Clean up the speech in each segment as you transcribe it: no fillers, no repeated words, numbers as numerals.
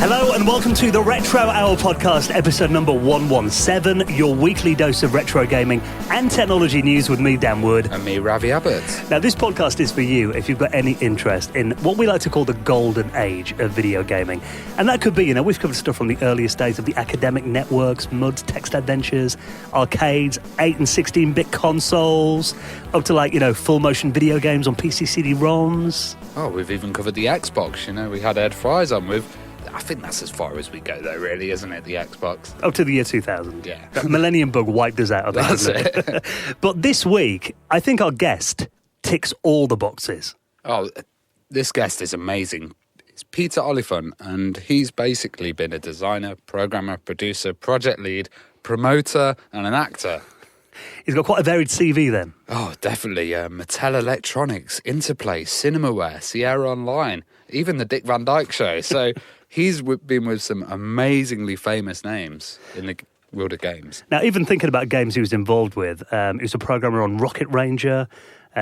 Hello and welcome to the Retro Hour podcast, episode number 117, your weekly dose of retro gaming and technology news with me, Dan Wood. And me, Ravi Abbott. Now, this podcast is for you if you've got any interest in what we like to call the golden age of video gaming. And that could be, we've covered stuff from the earliest days of the academic networks, MUDs, text adventures, arcades, 8 and 16-bit consoles, up to full motion video games on PC CD-ROMs. Oh, we've even covered the Xbox, we had Ed Fries on with... I think that's as far as we go, though, really, isn't it, the Xbox? Up to the year 2000. Yeah. That Millennium Bug wiped us out of that, hasn't it? But this week, I think our guest ticks all the boxes. Oh, this guest is amazing. It's Peter Oliphant, and he's basically been a designer, programmer, producer, project lead, promoter, and an actor. He's got quite a varied CV then. Oh, definitely. Mattel Electronics, Interplay, Cinemaware, Sierra Online, even the Dick Van Dyke Show. So he's been with some amazingly famous names in the world of games. Now, even thinking about games he was involved with, he was a programmer on Rocket Ranger,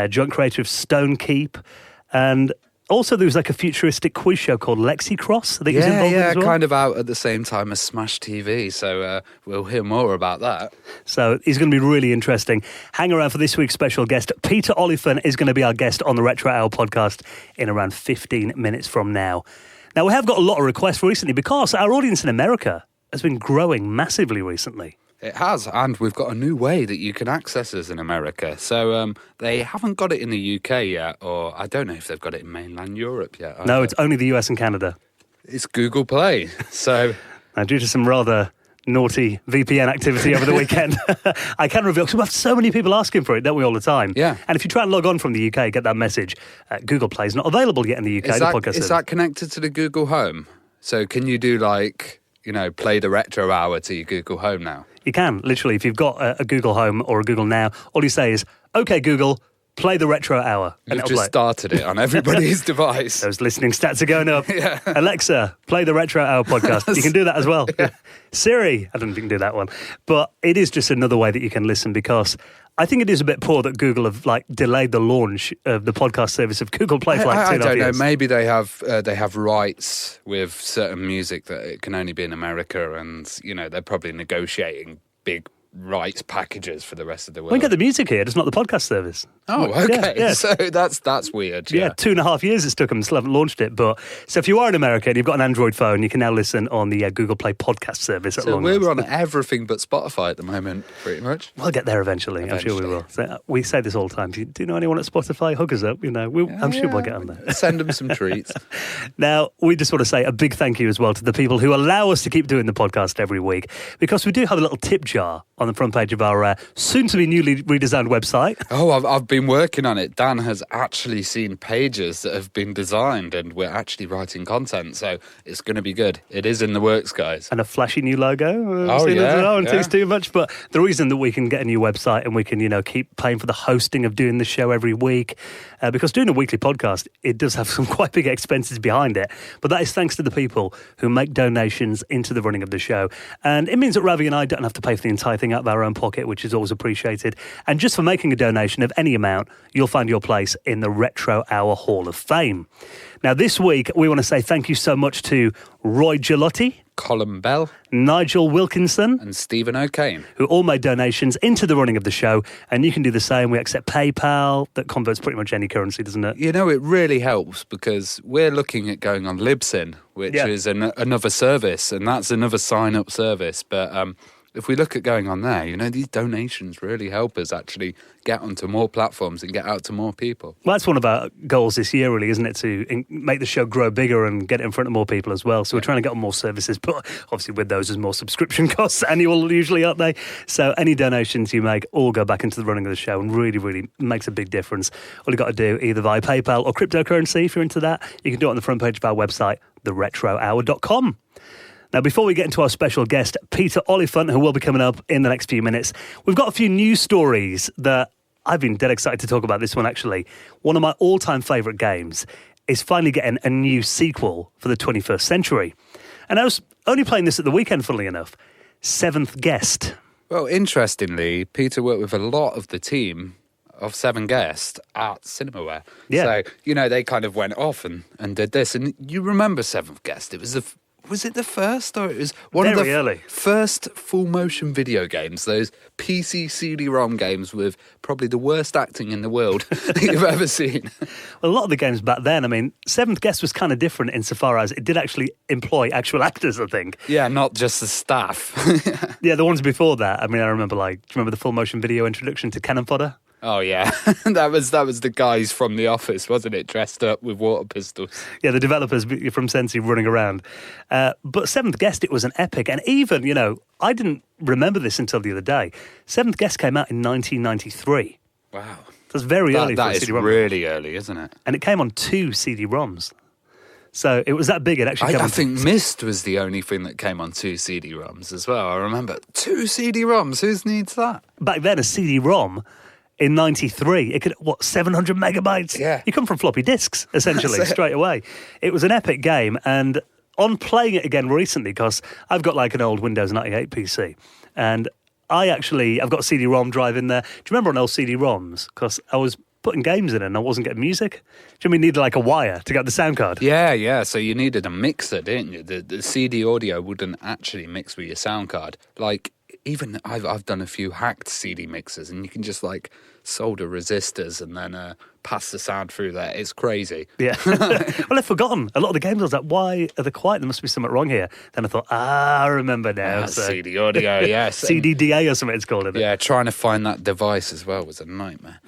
joint creator of Stone Keep, and also there was a futuristic quiz show called Lexicross that he was involved with as well. Kind of out at the same time as Smash TV, so we'll hear more about that. So he's going to be really interesting. Hang around for this week's special guest. Peter Oliphant is going to be our guest on the Retro Hour podcast in around 15 minutes from now. Now, we have got a lot of requests recently because our audience in America has been growing massively recently. It has, and we've got a new way that you can access us in America. So they haven't got it in the UK yet, or I don't know if they've got it in mainland Europe yet. Either. No, it's only the US and Canada. It's Google Play. So now, due to some rather naughty VPN activity over the weekend, I can reveal, because we have so many people asking for it, don't we, all the time? Yeah. And if you try and log on from the UK, get that message, Google Play is not available yet in the UK. Is that connected to the Google Home? So can you do play the Retro Hour to your Google Home now? You can, literally. If you've got a Google Home or a Google Now, all you say is, OK, Google, play the Retro Hour. And you've just started it on everybody's device. Those listening stats are going up. Yeah. Alexa, play the Retro Hour podcast. You can do that as well. Yeah. Siri, I don't think you can do that one. But it is just another way that you can listen, because I think it is a bit poor that Google have delayed the launch of the podcast service of Google Play for 2.5 years. I don't know. Maybe they have rights with certain music that it can only be in America, and they're probably negotiating big rights packages for the rest of the world. We get the music here, just not the podcast service. Oh, okay. Yeah. So that's weird. Yeah, 2.5 years it's took them, still haven't launched it. But so if you are in America and you've got an Android phone, you can now listen on the Google Play podcast service. So we're on everything but Spotify at the moment, pretty much. We'll get there eventually. I'm sure we will. So, we say this all the time. Do you know anyone at Spotify? Hook us up. I'm sure we'll get on there. Send them some treats. Now, we just want to say a big thank you as well to the people who allow us to keep doing the podcast every week, because we do have a little tip jar on the front page of our soon-to-be newly redesigned website. Oh, I've been working on it. Dan has actually seen pages that have been designed, and we're actually writing content, so it's going to be good. It is in the works, guys. And a flashy new logo. I don't think it's too much, but the reason that we can get a new website and we can, keep paying for the hosting of doing the show every week, because doing a weekly podcast, it does have some quite big expenses behind it, but that is thanks to the people who make donations into the running of the show. And it means that Ravi and I don't have to pay for the entire thing out of our own pocket, which is always appreciated. And just for making a donation of any amount, you'll find your place in the Retro Hour Hall of Fame. Now, this week, we want to say thank you so much to Roy Gelotti, Colin Bell, Nigel Wilkinson, and Stephen O'Kane, who all made donations into the running of the show. And you can do the same. We accept PayPal. That converts pretty much any currency, doesn't it? It really helps, because we're looking at going on Libsyn, which is another service, and that's another sign-up service. But if we look at going on there, these donations really help us actually get onto more platforms and get out to more people. Well, that's one of our goals this year, really, isn't it? To make the show grow bigger and get it in front of more people as well. So we're trying to get on more services, but obviously with those, there's more subscription costs annual usually, aren't they? So any donations you make all go back into the running of the show and really, really makes a big difference. All you've got to do, either via PayPal or cryptocurrency, if you're into that, you can do it on the front page of our website, theretrohour.com. Now, before we get into our special guest, Peter Oliphant, who will be coming up in the next few minutes, we've got a few news stories that I've been dead excited to talk about this one, actually. One of my all-time favourite games is finally getting a new sequel for the 21st century. And I was only playing this at the weekend, funnily enough. Seventh Guest. Well, interestingly, Peter worked with a lot of the team of Seven Guest at Cinemaware. Yeah. So, they kind of went off and did this. And you remember Seventh Guest. It was Was it the first, or it was one Very of the early. first full motion video games? Those PC CD-ROM games with probably the worst acting in the world that you've ever seen. Well, a lot of the games back then, I mean, Seventh Guest was kind of different insofar as it did actually employ actual actors, I think. Yeah, not just the staff. Yeah, the ones before that, I mean, I remember, do you remember the full motion video introduction to Cannon Fodder? Oh yeah, that was the guys from The Office, wasn't it? Dressed up with water pistols. Yeah, the developers from Sensi running around. But Seventh Guest, it was an epic. And even, I didn't remember this until the other day. Seventh Guest came out in 1993. Wow. That's very early for a That is CD-ROM. really early, isn't it? And it came on 2 CD-ROMs. So it was that big. It actually came I on think Myst was the only thing that came on 2 CD-ROMs as well. I remember 2 CD-ROMs. Who needs that? Back then, a CD-ROM in 93, it could, 700 megabytes? Yeah. You come from floppy disks, essentially, straight away. It was an epic game, and on playing it again recently, because I've got like an old Windows 98 PC, and I've got a CD-ROM drive in there. Do you remember on old CD-ROMs? Because I was putting games in it and I wasn't getting music. Do you mean you needed like a wire to get the sound card? Yeah. So you needed a mixer, didn't you? The CD audio wouldn't actually mix with your sound card. Like, even I've done a few hacked CD mixers, and you can just like solder resistors and then pass the sound through there. It's crazy. Yeah. Well, I've forgotten. A lot of the games I was like, why are they quiet? There must be something wrong here. Then I thought, I remember now. CD audio, yes. CDDA or something it's called, isn't it? Yeah, trying to find that device as well was a nightmare.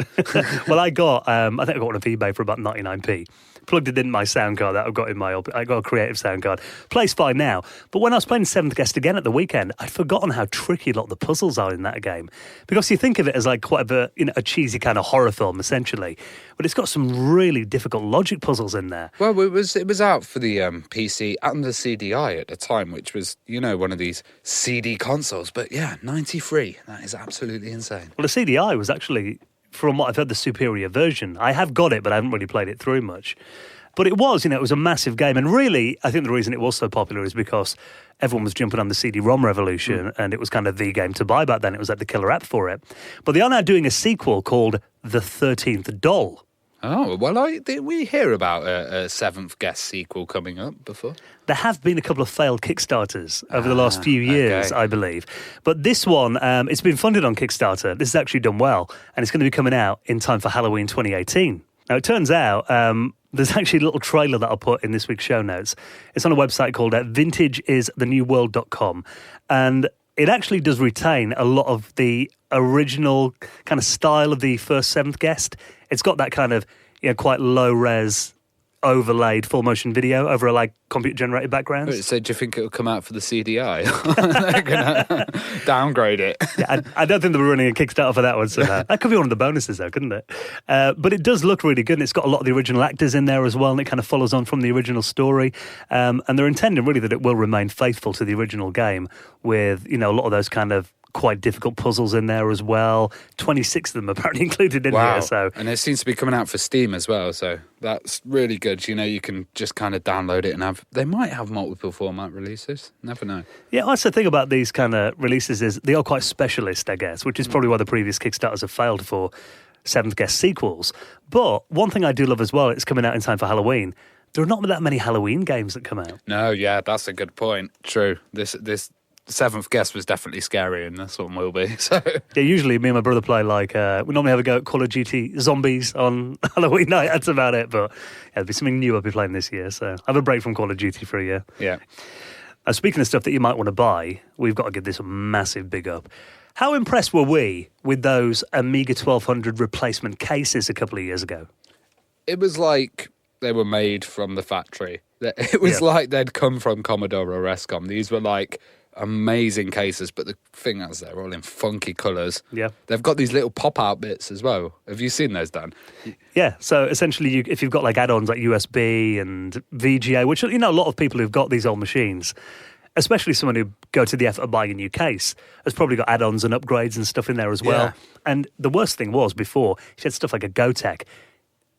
Well, I think I got one off eBay for about 99p. Plugged it in my sound card that I've got I got a creative sound card. Plays fine now. But when I was playing Seventh Guest again at the weekend, I'd forgotten how tricky a lot of the puzzles are in that game. Because you think of it as like quite a cheesy kind of horror film, essentially. But it's got some really difficult logic puzzles in there. Well, it was out for the PC and the CDI at the time, which was, one of these CD consoles. But yeah, 93. That is absolutely insane. Well, the CDI was actually, from what I've heard, the superior version. I have got it, but I haven't really played it through much. But it was, it was a massive game. And really, I think the reason it was so popular is because everyone was jumping on the CD-ROM revolution, and it was kind of the game to buy back then. It was like the killer app for it. But they are now doing a sequel called The 13th Doll. Oh, well, did we hear about a Seventh Guest sequel coming up before? There have been a couple of failed Kickstarters over the last few years, okay. I believe. But this one, it's been funded on Kickstarter. This has actually done well, and it's going to be coming out in time for Halloween 2018. Now, it turns out there's actually a little trailer that I'll put in this week's show notes. It's on a website called vintageisthenewworld.com, and it actually does retain a lot of the original kind of style of the first Seventh Guest. It's got that kind of quite low-res overlaid full motion video over a computer generated background. So do you think it'll come out for the CDI? They're gonna downgrade it. Yeah, I don't think they were running a Kickstarter for that one, so that could be one of the bonuses though, couldn't it? But it does look really good, and it's got a lot of the original actors in there as well, and it kind of follows on from the original story, and they're intending really that it will remain faithful to the original game with a lot of those kind of quite difficult puzzles in there as well. 26 of them apparently included in here. So. And it seems to be coming out for Steam as well, so that's really good. You can just kind of download it and they might have multiple format releases. Never know. Yeah, that's the thing about these kind of releases is they are quite specialist, I guess, which is probably why the previous Kickstarters have failed for Seventh Guest sequels. But one thing I do love as well, it's coming out in time for Halloween. There are not that many Halloween games that come out. No, yeah, that's a good point. True. This Seventh Guest was definitely scary, and this one will be. So yeah, usually me and my brother play we normally have a go at Call of Duty Zombies on Halloween night. That's about it. But there'll be something new I'll be playing this year. So I have a break from Call of Duty for a year. Yeah. Speaking of stuff that you might want to buy, we've got to give this a massive big up. How impressed were we with those Amiga 1200 replacement cases a couple of years ago? It was like they were made from the factory. It was like they'd come from Commodore or Rescom. These were like amazing cases, but the thing is they're all in funky colours. Yeah. They've got these little pop-out bits as well. Have you seen those, Dan? Yeah, so essentially if you've got add-ons like USB and VGA, which a lot of people who've got these old machines, especially someone who go to the effort of buying a new case, has probably got add-ons and upgrades and stuff in there as well. Yeah. And the worst thing was before, you had stuff like a Gotek.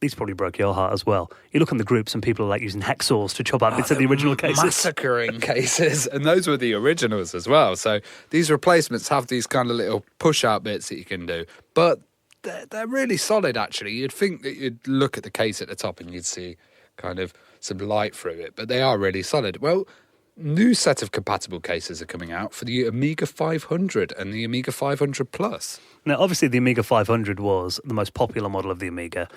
These probably broke your heart as well. You look on the groups and people are using hacksaws to chop out bits of the original cases. Massacring cases. And those were the originals as well. So these replacements have these kind of little push-out bits that you can do. But they're really solid, actually. You'd think that you'd look at the case at the top and you'd see kind of some light through it. But they are really solid. Well, new set of compatible cases are coming out for the Amiga 500 and the Amiga 500 Plus. Now, obviously, the Amiga 500 was the most popular model of the Amiga,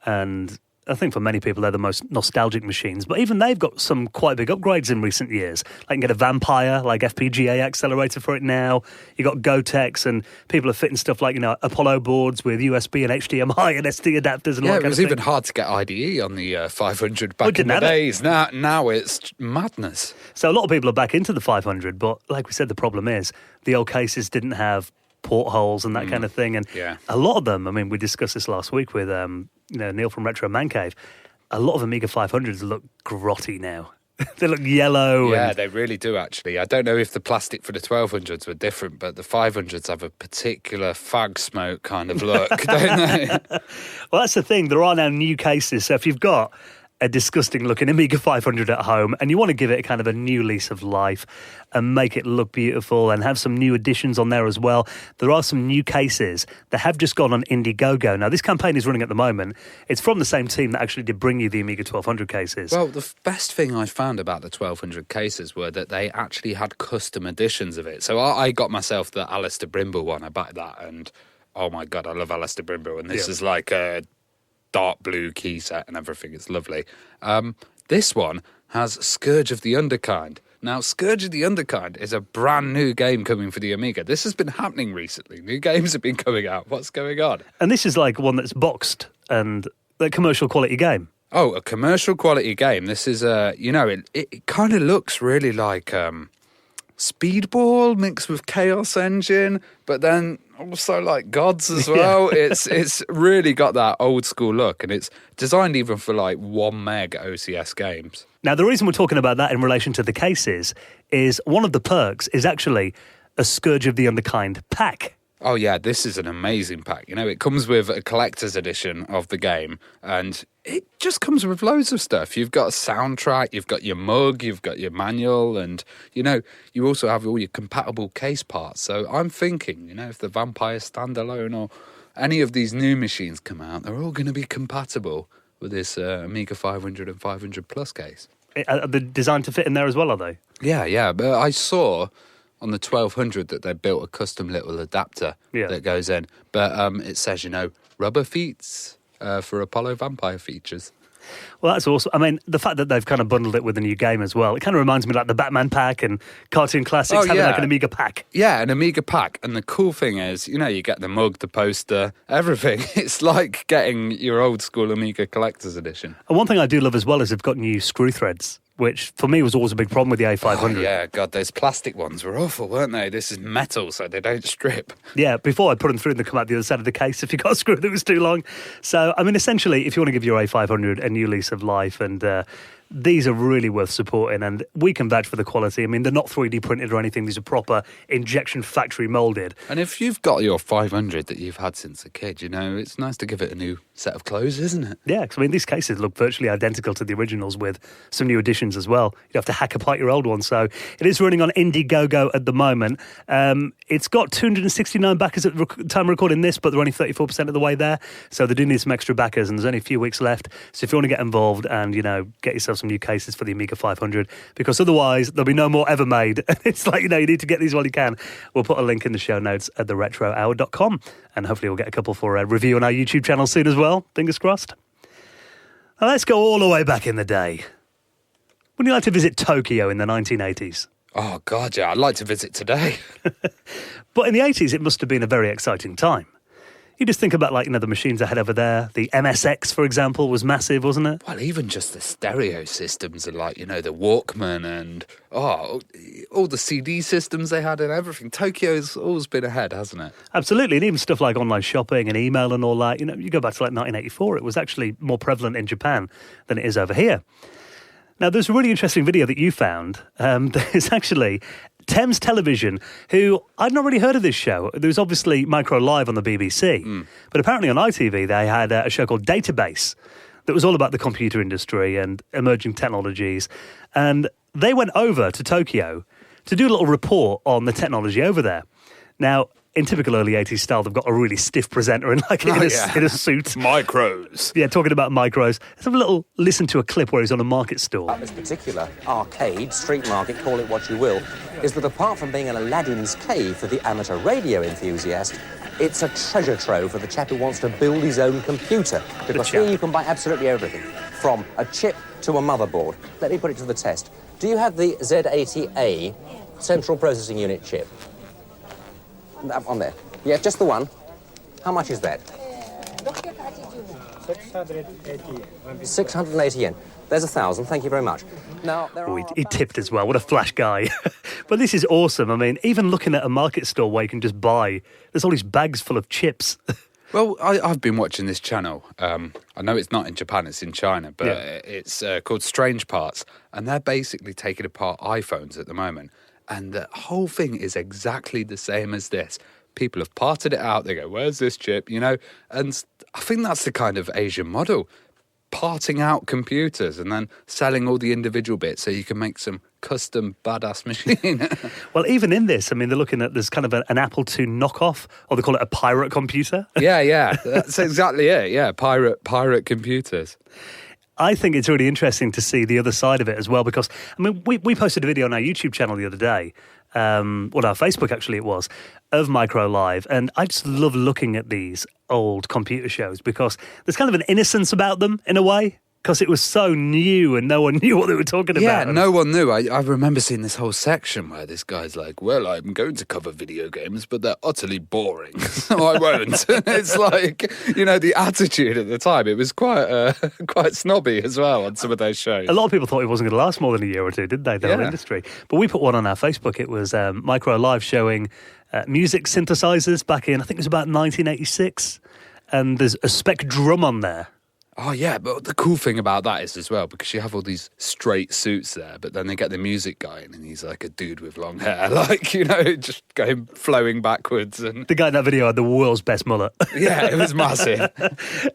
and I think for many people they're the most nostalgic machines, but even they've got some quite big upgrades in recent years. Like you can get a Vampire, like FPGA accelerator for it now. You got Gotex, and people are fitting stuff like, Apollo boards with USB and HDMI and SD adapters and all that kind of thing. Yeah, it was even hard to get IDE on the 500 back in the days. Now it's madness. So a lot of people are back into the 500, but like we said, the problem is the old cases didn't have portholes and that kind of thing, and a lot of them, I mean, we discussed this last week with Neil from Retro Man Cave, a lot of Amiga 500s look grotty now. They look yellow. Yeah, they really do, actually. I don't know if the plastic for the 1200s were different, but the 500s have a particular fag smoke kind of look, don't they? Well, that's the thing. There are now new cases, so if you've got a disgusting-looking Amiga 500 at home and you want to give it kind of a new lease of life and make it look beautiful and have some new additions on there as well, there are some new cases that have just gone on Indiegogo. Now, this campaign is running at the moment. It's from the same team that actually did bring you the Amiga 1200 cases. Well, the best thing I found about the 1200 cases were that they actually had custom editions of it. So I got myself the Alistair Brimble one. I backed that, and oh my God, I love Alistair Brimble. And this is like a dark blue key set and everything. It's lovely. This one has Scourge of the Underkind. Now, Scourge of the Underkind is a brand new game coming for the Amiga. This has been happening recently. New games have been coming out. What's going on? And this is like one that's boxed and a commercial quality game. Oh, a commercial quality game. This is, it kind of looks really like Speedball mixed with Chaos Engine, but then also like Gods as well. It's really got that old school look, and it's designed even for like 1 meg OCS games. Now, the reason we're talking about that in relation to the cases is one of the perks is actually a Scourge of the Underkind pack. Oh yeah, this is an amazing pack. It comes with a collector's edition of the game, and it just comes with loads of stuff. You've got a soundtrack, you've got your mug, you've got your manual, and, you also have all your compatible case parts. So I'm thinking, if the Vampire Standalone or any of these new machines come out, they're all going to be compatible with this Amiga 500 and 500 Plus case. Are they designed to fit in there as well, are they? Yeah, but I saw on the 1200 that they built a custom little adapter that goes in. But it says, rubber feet for Apollo Vampire features. Well, that's awesome. I mean, the fact that they've kind of bundled it with a new game as well, it kind of reminds me like the Batman pack and Cartoon Classics having like an Amiga pack. Yeah, an Amiga pack. And the cool thing is, you get the mug, the poster, everything. It's like getting your old school Amiga collector's edition. And one thing I do love as well is they've got new screw threads, which for me was always a big problem with the A500. Oh, yeah, God, those plastic ones were awful, weren't they? This is metal, so they don't strip. Yeah, before I put them through and they come out the other side of the case if you got a screw that was too long. So, I mean, essentially, if you want to give your A500 a new lease of life, and these are really worth supporting, and we can vouch for the quality. I mean, they're not 3D printed or anything. These are proper injection factory moulded. And if you've got your 500 that you've had since a kid, it's nice to give it a new set of clothes, isn't it? Yeah, because, I mean, these cases look virtually identical to the originals with some new additions as well. You have to hack apart your old one. So it is running on Indiegogo at the moment. It's got 269 backers at the time of recording this, but they're only 34% of the way there. So they do need some extra backers, and there's only a few weeks left. So if you want to get involved and, get yourself some new cases for the Amiga 500, because otherwise there'll be no more ever made. It's like, you need to get these while you can. We'll put a link in the show notes at theretrohour.com, and hopefully we'll get a couple for a review on our YouTube channel soon as well. Fingers crossed. Now let's go all the way back in the day. Would you like to visit Tokyo in the 1980s? Oh, God, yeah, I'd like to visit today. But in the 80s, it must have been a very exciting time. You just think about, the machines I had over there. The MSX, for example, was massive, wasn't it? Well, even just the stereo systems and, the Walkman and, all the CD systems they had and everything. Tokyo's always been ahead, hasn't it? Absolutely, and even stuff like online shopping and email and all that. You go back to, 1984, it was actually more prevalent in Japan than it is over here. Now, there's a really interesting video that you found. There's actually Thames Television, who I'd not really heard of this show. There was obviously Micro Live on the BBC, but apparently on ITV they had a show called Database that was all about the computer industry and emerging technologies. And they went over to Tokyo to do a little report on the technology over there. Now, in typical early 80s style, they've got a really stiff presenter in a suit. Micros. Yeah, talking about micros. Let's have a little listen to a clip where he's on a market stall. This particular arcade, street market, call it what you will, is that apart from being an Aladdin's cave for the amateur radio enthusiast, it's a treasure trove for the chap who wants to build his own computer. Because here you can buy absolutely everything, from a chip to a motherboard. Let me put it to the test. Do you have the Z80A Central Processing Unit chip? That on there. Yeah, just the one. How much is that? 680 yen. There's 1,000. Thank you very much. Now, he tipped as well. What a flash guy. But this is awesome. I mean, even looking at a market store where you can just buy, there's all these bags full of chips. Well, I've been watching this channel. I know it's not in Japan, it's in China, but it's called Strange Parts. And they're basically taking apart iPhones at the moment. And the whole thing is exactly the same as this. People have parted it out. They go, where's this chip? You know, and I think that's the kind of Asian model. Parting out computers and then selling all the individual bits so you can make some custom badass machine. Well, even in this, I mean, they're looking at there's kind of an Apple II knockoff, or they call it a pirate computer. Yeah, that's exactly it. Yeah, pirate computers. I think it's really interesting to see the other side of it as well, because, I mean, we posted a video on our YouTube channel the other day, our Facebook actually it was, of Micro Live, and I just love looking at these old computer shows because there's kind of an innocence about them in a way, because it was so new and no one knew what they were talking about. Yeah, no one knew. I remember seeing this whole section where this guy's like, well, I'm going to cover video games, but they're utterly boring, so I won't. It's like, you know, the attitude at the time, it was quite snobby as well on some of those shows. A lot of people thought it wasn't going to last more than a year or two, didn't they, the whole industry? But we put one on our Facebook. It was Micro Live showing music synthesizers back in, I think it was about 1986, and there's a spec drum on there. Oh, yeah, but the cool thing about that is as well, because you have all these straight suits there, but then they get the music guy in and he's like a dude with long hair, like, you know, just going flowing backwards. And the guy in that video had the world's best mullet. Yeah, it was massive.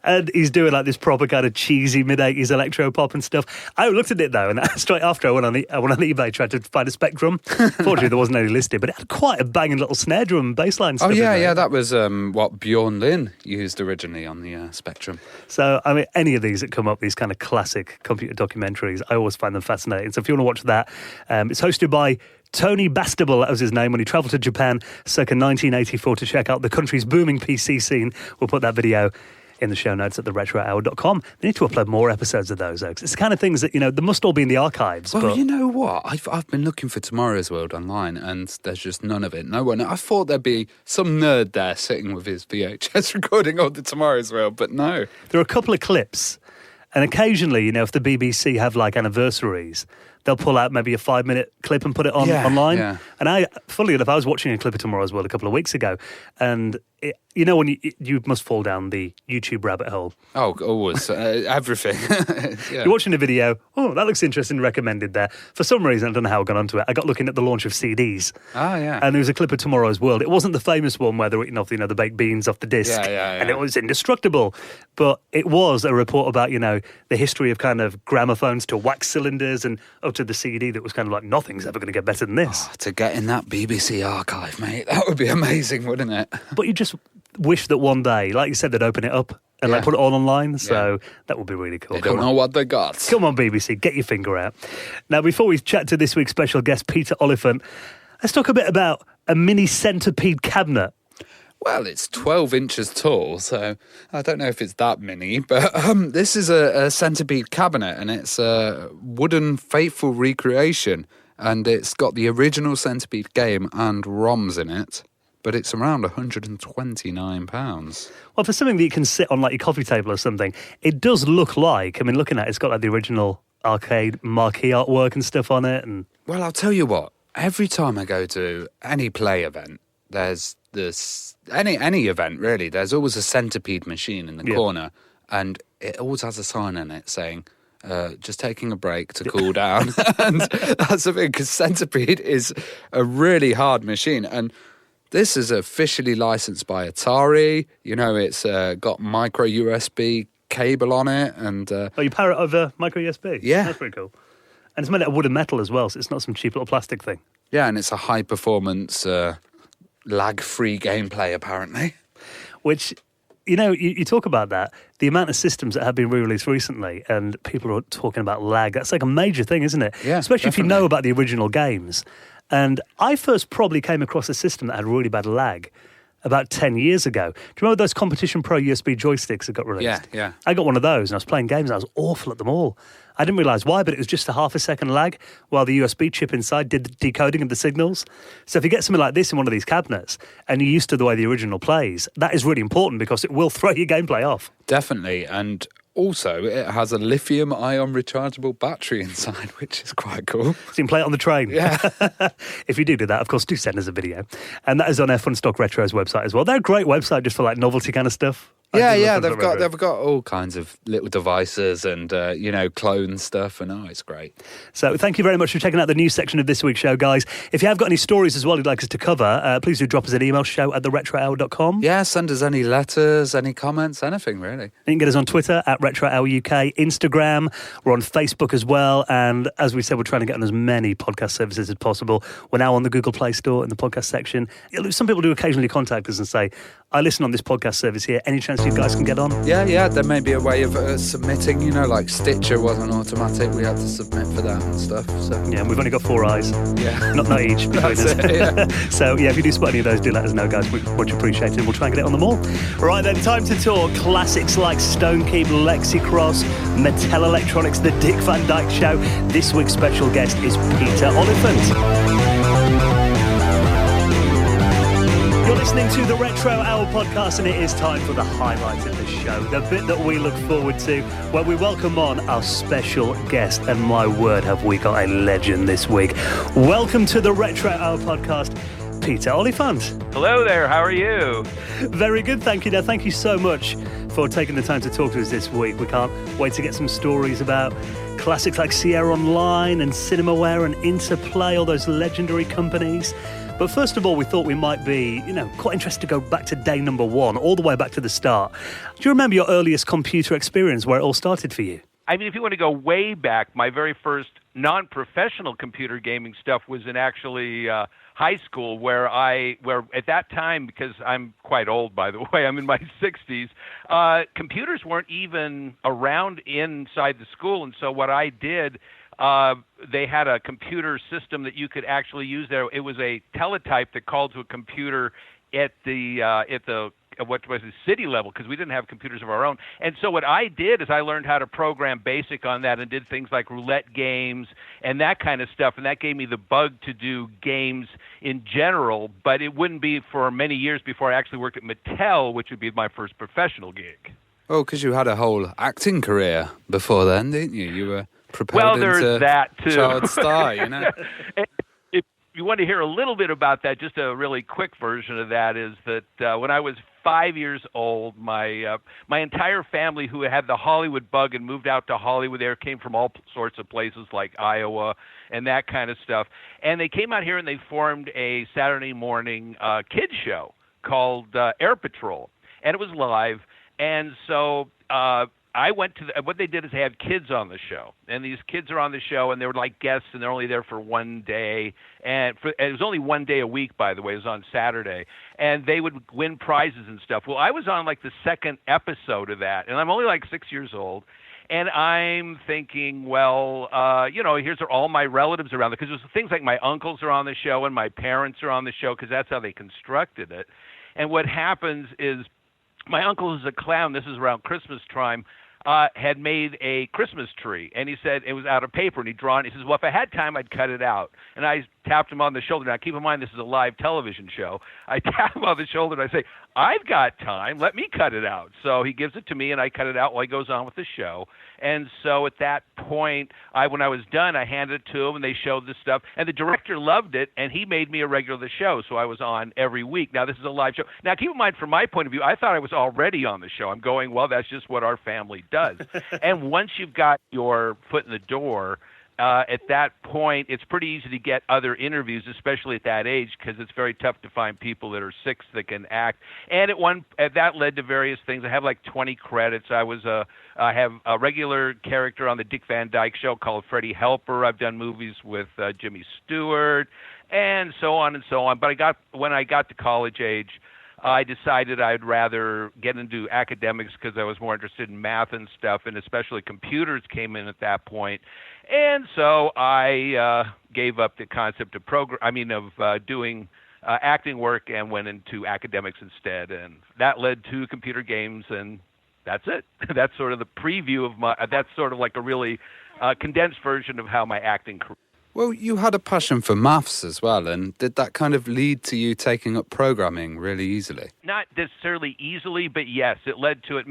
And he's doing like this proper kind of cheesy mid-80s electro pop and stuff. I looked at it though, and straight after I went on eBay, tried to find a Spectrum. Fortunately, there wasn't any listed, but it had quite a banging little snare drum bass line stuff. Oh, yeah, that was what Bjorn Lin used originally on the Spectrum. So, I mean, any of these that come up, these kind of classic computer documentaries, I always find them fascinating. So if you want to watch that, it's hosted by Tony Bastable, that was his name, when he travelled to Japan circa 1984 to check out the country's booming PC scene. We'll put that video in the show notes at theretrohour.com. They need to upload more episodes of those, though, 'cause it's the kind of things that, you know, they must all be in the archives. Well, but you know what? I've been looking for Tomorrow's World online, and there's just none of it. No one. I thought there'd be some nerd there sitting with his VHS recording of the Tomorrow's World, but no. There are a couple of clips, and occasionally, you know, if the BBC have like anniversaries, they'll pull out maybe a 5-minute clip and put it online. Yeah. And funnily enough, I was watching a clip of Tomorrow's World a couple of weeks ago, and you know when you must fall down the YouTube rabbit hole. Oh, always. Everything. Yeah. You're watching a video, oh, that looks interesting, recommended there. For some reason, I don't know how I got onto it, I got looking at the launch of CDs. Oh, yeah. And there was a clip of Tomorrow's World. It wasn't the famous one where they're eating off, you know, the baked beans off the disc. Yeah. And it was indestructible. But it was a report about, you know, the history of kind of gramophones to wax cylinders and up to the CD that was kind of like, nothing's ever going to get better than this. Oh, to get in that BBC archive, mate, that would be amazing, wouldn't it? But you just wish that one day, like you said, they'd open it up and like put it all online. So that would be really cool. They don't know what they got. Come on, BBC, get your finger out. Now, before we chat to this week's special guest, Peter Oliphant, let's talk a bit about a mini centipede cabinet. Well, it's 12 inches tall, so I don't know if it's that mini, but this is a centipede cabinet, and it's a wooden faithful recreation, and it's got the original Centipede game and ROMs in it, but it's around £129. Well, for something that you can sit on like your coffee table or something, it does look like, I mean, looking at it, it's got like the original arcade marquee artwork and stuff on it. And well, I'll tell you what, every time I go to any play event, there's this, any event really, there's always a centipede machine in the corner, and it always has a sign on it saying, just taking a break to cool down. And that's the thing, because Centipede is a really hard machine, and this is officially licensed by Atari. You know, it's got micro USB cable on it, and you power it over micro USB? Yeah. That's pretty cool. And it's made out of wood and metal as well, so it's not some cheap little plastic thing. Yeah, and it's a high performance lag-free gameplay, apparently. Which, you talk about that, the amount of systems that have been re-released recently, and people are talking about lag. That's like a major thing, isn't it? Yeah, especially if you definitely. know about the original games. And I first probably came across a system that had really bad lag about 10 years ago. Do you remember those Competition Pro USB joysticks that got released? Yeah. I got one of those, and I was playing games, and I was awful at them all. I didn't realise why, but it was just a half a second lag while the USB chip inside did the decoding of the signals. So if you get something like this in one of these cabinets, and you're used to the way the original plays, that is really important because it will throw your gameplay off. Definitely, and also it has a lithium-ion rechargeable battery inside, which is quite cool. So you can play it on the train. Yeah. If you do that, of course, do send us a video. And that is on F1 Stock Retro's website as well. They're a great website just for like novelty kind of stuff. Yeah, they've got all kinds of little devices and clone stuff, and it's great. So thank you very much for checking out the news section of this week's show, guys. If you have got any stories as well you'd like us to cover, please do drop us an email, show@theretrohour.com. Yeah, send us any letters, any comments, anything really. You can get us on Twitter @RetroHourUK, Instagram. We're on Facebook as well. And as we said, we're trying to get on as many podcast services as possible. We're now on the Google Play Store in the podcast section. Some people do occasionally contact us and say, I listen on this podcast service here. Any chance you guys can get on? Yeah, there may be a way of submitting, like Stitcher wasn't automatic. We had to submit for that and stuff. So. Yeah, and we've only got 4 eyes. Yeah. Not each. That's it, yeah. So, if you do spot any of those, do let us know, guys. We'd much appreciate it. We'll try and get it on them all. Right then, time to talk classics like Stonekeep, Lexicross, Mattel Electronics, The Dick Van Dyke Show. This week's special guest is Peter Oliphant. You're listening to the Retro Hour podcast, and it is time for the highlight of the show, the bit that we look forward to, where we welcome on our special guest. And my word, have we got a legend this week. Welcome to the Retro Hour podcast, Peter Oliphant. Hello there, how are you? Very good, thank you. Now, thank you so much for taking the time to talk to us this week. We can't wait to get some stories about classics like Sierra Online and Cinemaware and Interplay, all those legendary companies. But first of all, we thought we might be, quite interested to go back to day number 1, all the way back to the start. Do you remember your earliest computer experience, where it all started for you? I mean, if you want to go way back, my very first non-professional computer gaming stuff was in actually high school, where at that time, because I'm quite old, by the way, I'm in my 60s, computers weren't even around inside the school. And so what I did, they had a computer system that you could actually use there. It was a teletype that called to a computer at the what was the city level, because we didn't have computers of our own. And so what I did is I learned how to program BASIC on that and did things like roulette games and that kind of stuff. And that gave me the bug to do games in general, but it wouldn't be for many years before I actually worked at Mattel, which would be my first professional gig. Oh, because you had a whole acting career before then, didn't you? You were propelled there's that too. Child star, If you want to hear a little bit about that, just a really quick version of that is that when I was 5 years old, my entire family, who had the Hollywood bug and moved out to Hollywood, came from all sorts of places like Iowa and that kind of stuff. And they came out here and they formed a Saturday morning kids show called Air Patrol, and it was live. And so I went to what they did is they had kids on the show, and these kids are on the show, and they were like guests, and they're only there for one day, and it was only one day a week, by the way. It was on Saturday, and they would win prizes and stuff. Well, I was on like the second episode of that, and I'm only like 6 years old, and I'm thinking, well, here's all my relatives around, because there's things like my uncles are on the show and my parents are on the show, because that's how they constructed it. And what happens is my uncle is a clown. This is around Christmas time. Had made a Christmas tree, and he said it was out of paper, and he'd drawn. He says, well, if I had time, I'd cut it out. And I tapped him on the shoulder. Now, keep in mind, this is a live television show. I tap him on the shoulder, and I say, I've got time. Let me cut it out. So he gives it to me, and I cut it out while he goes on with the show. And so at that point, when I was done, I handed it to him, and they showed the stuff. And the director loved it, and he made me a regular of the show, so I was on every week. Now, this is a live show. Now, keep in mind, from my point of view, I thought I was already on the show. I'm going, well, that's just what our family does. And once you've got your foot in the door, at that point, it's pretty easy to get other interviews, especially at that age, because it's very tough to find people that are 6 that can act. And that led to various things. I have like 20 credits. I have a regular character on the Dick Van Dyke Show called Freddie Helper. I've done movies with Jimmy Stewart. And and so on and so on. But when I got to college age, I decided I'd rather get into academics because I was more interested in math and stuff, and especially computers came in at that point. And so I gave up the concept of doing acting work and went into academics instead, and that led to computer games, and that's it. That's sort of the preview of that's sort of like a really condensed version of how my acting career. Well, you had a passion for maths as well, and did that kind of lead to you taking up programming really easily? Not necessarily easily, but yes, it led to it.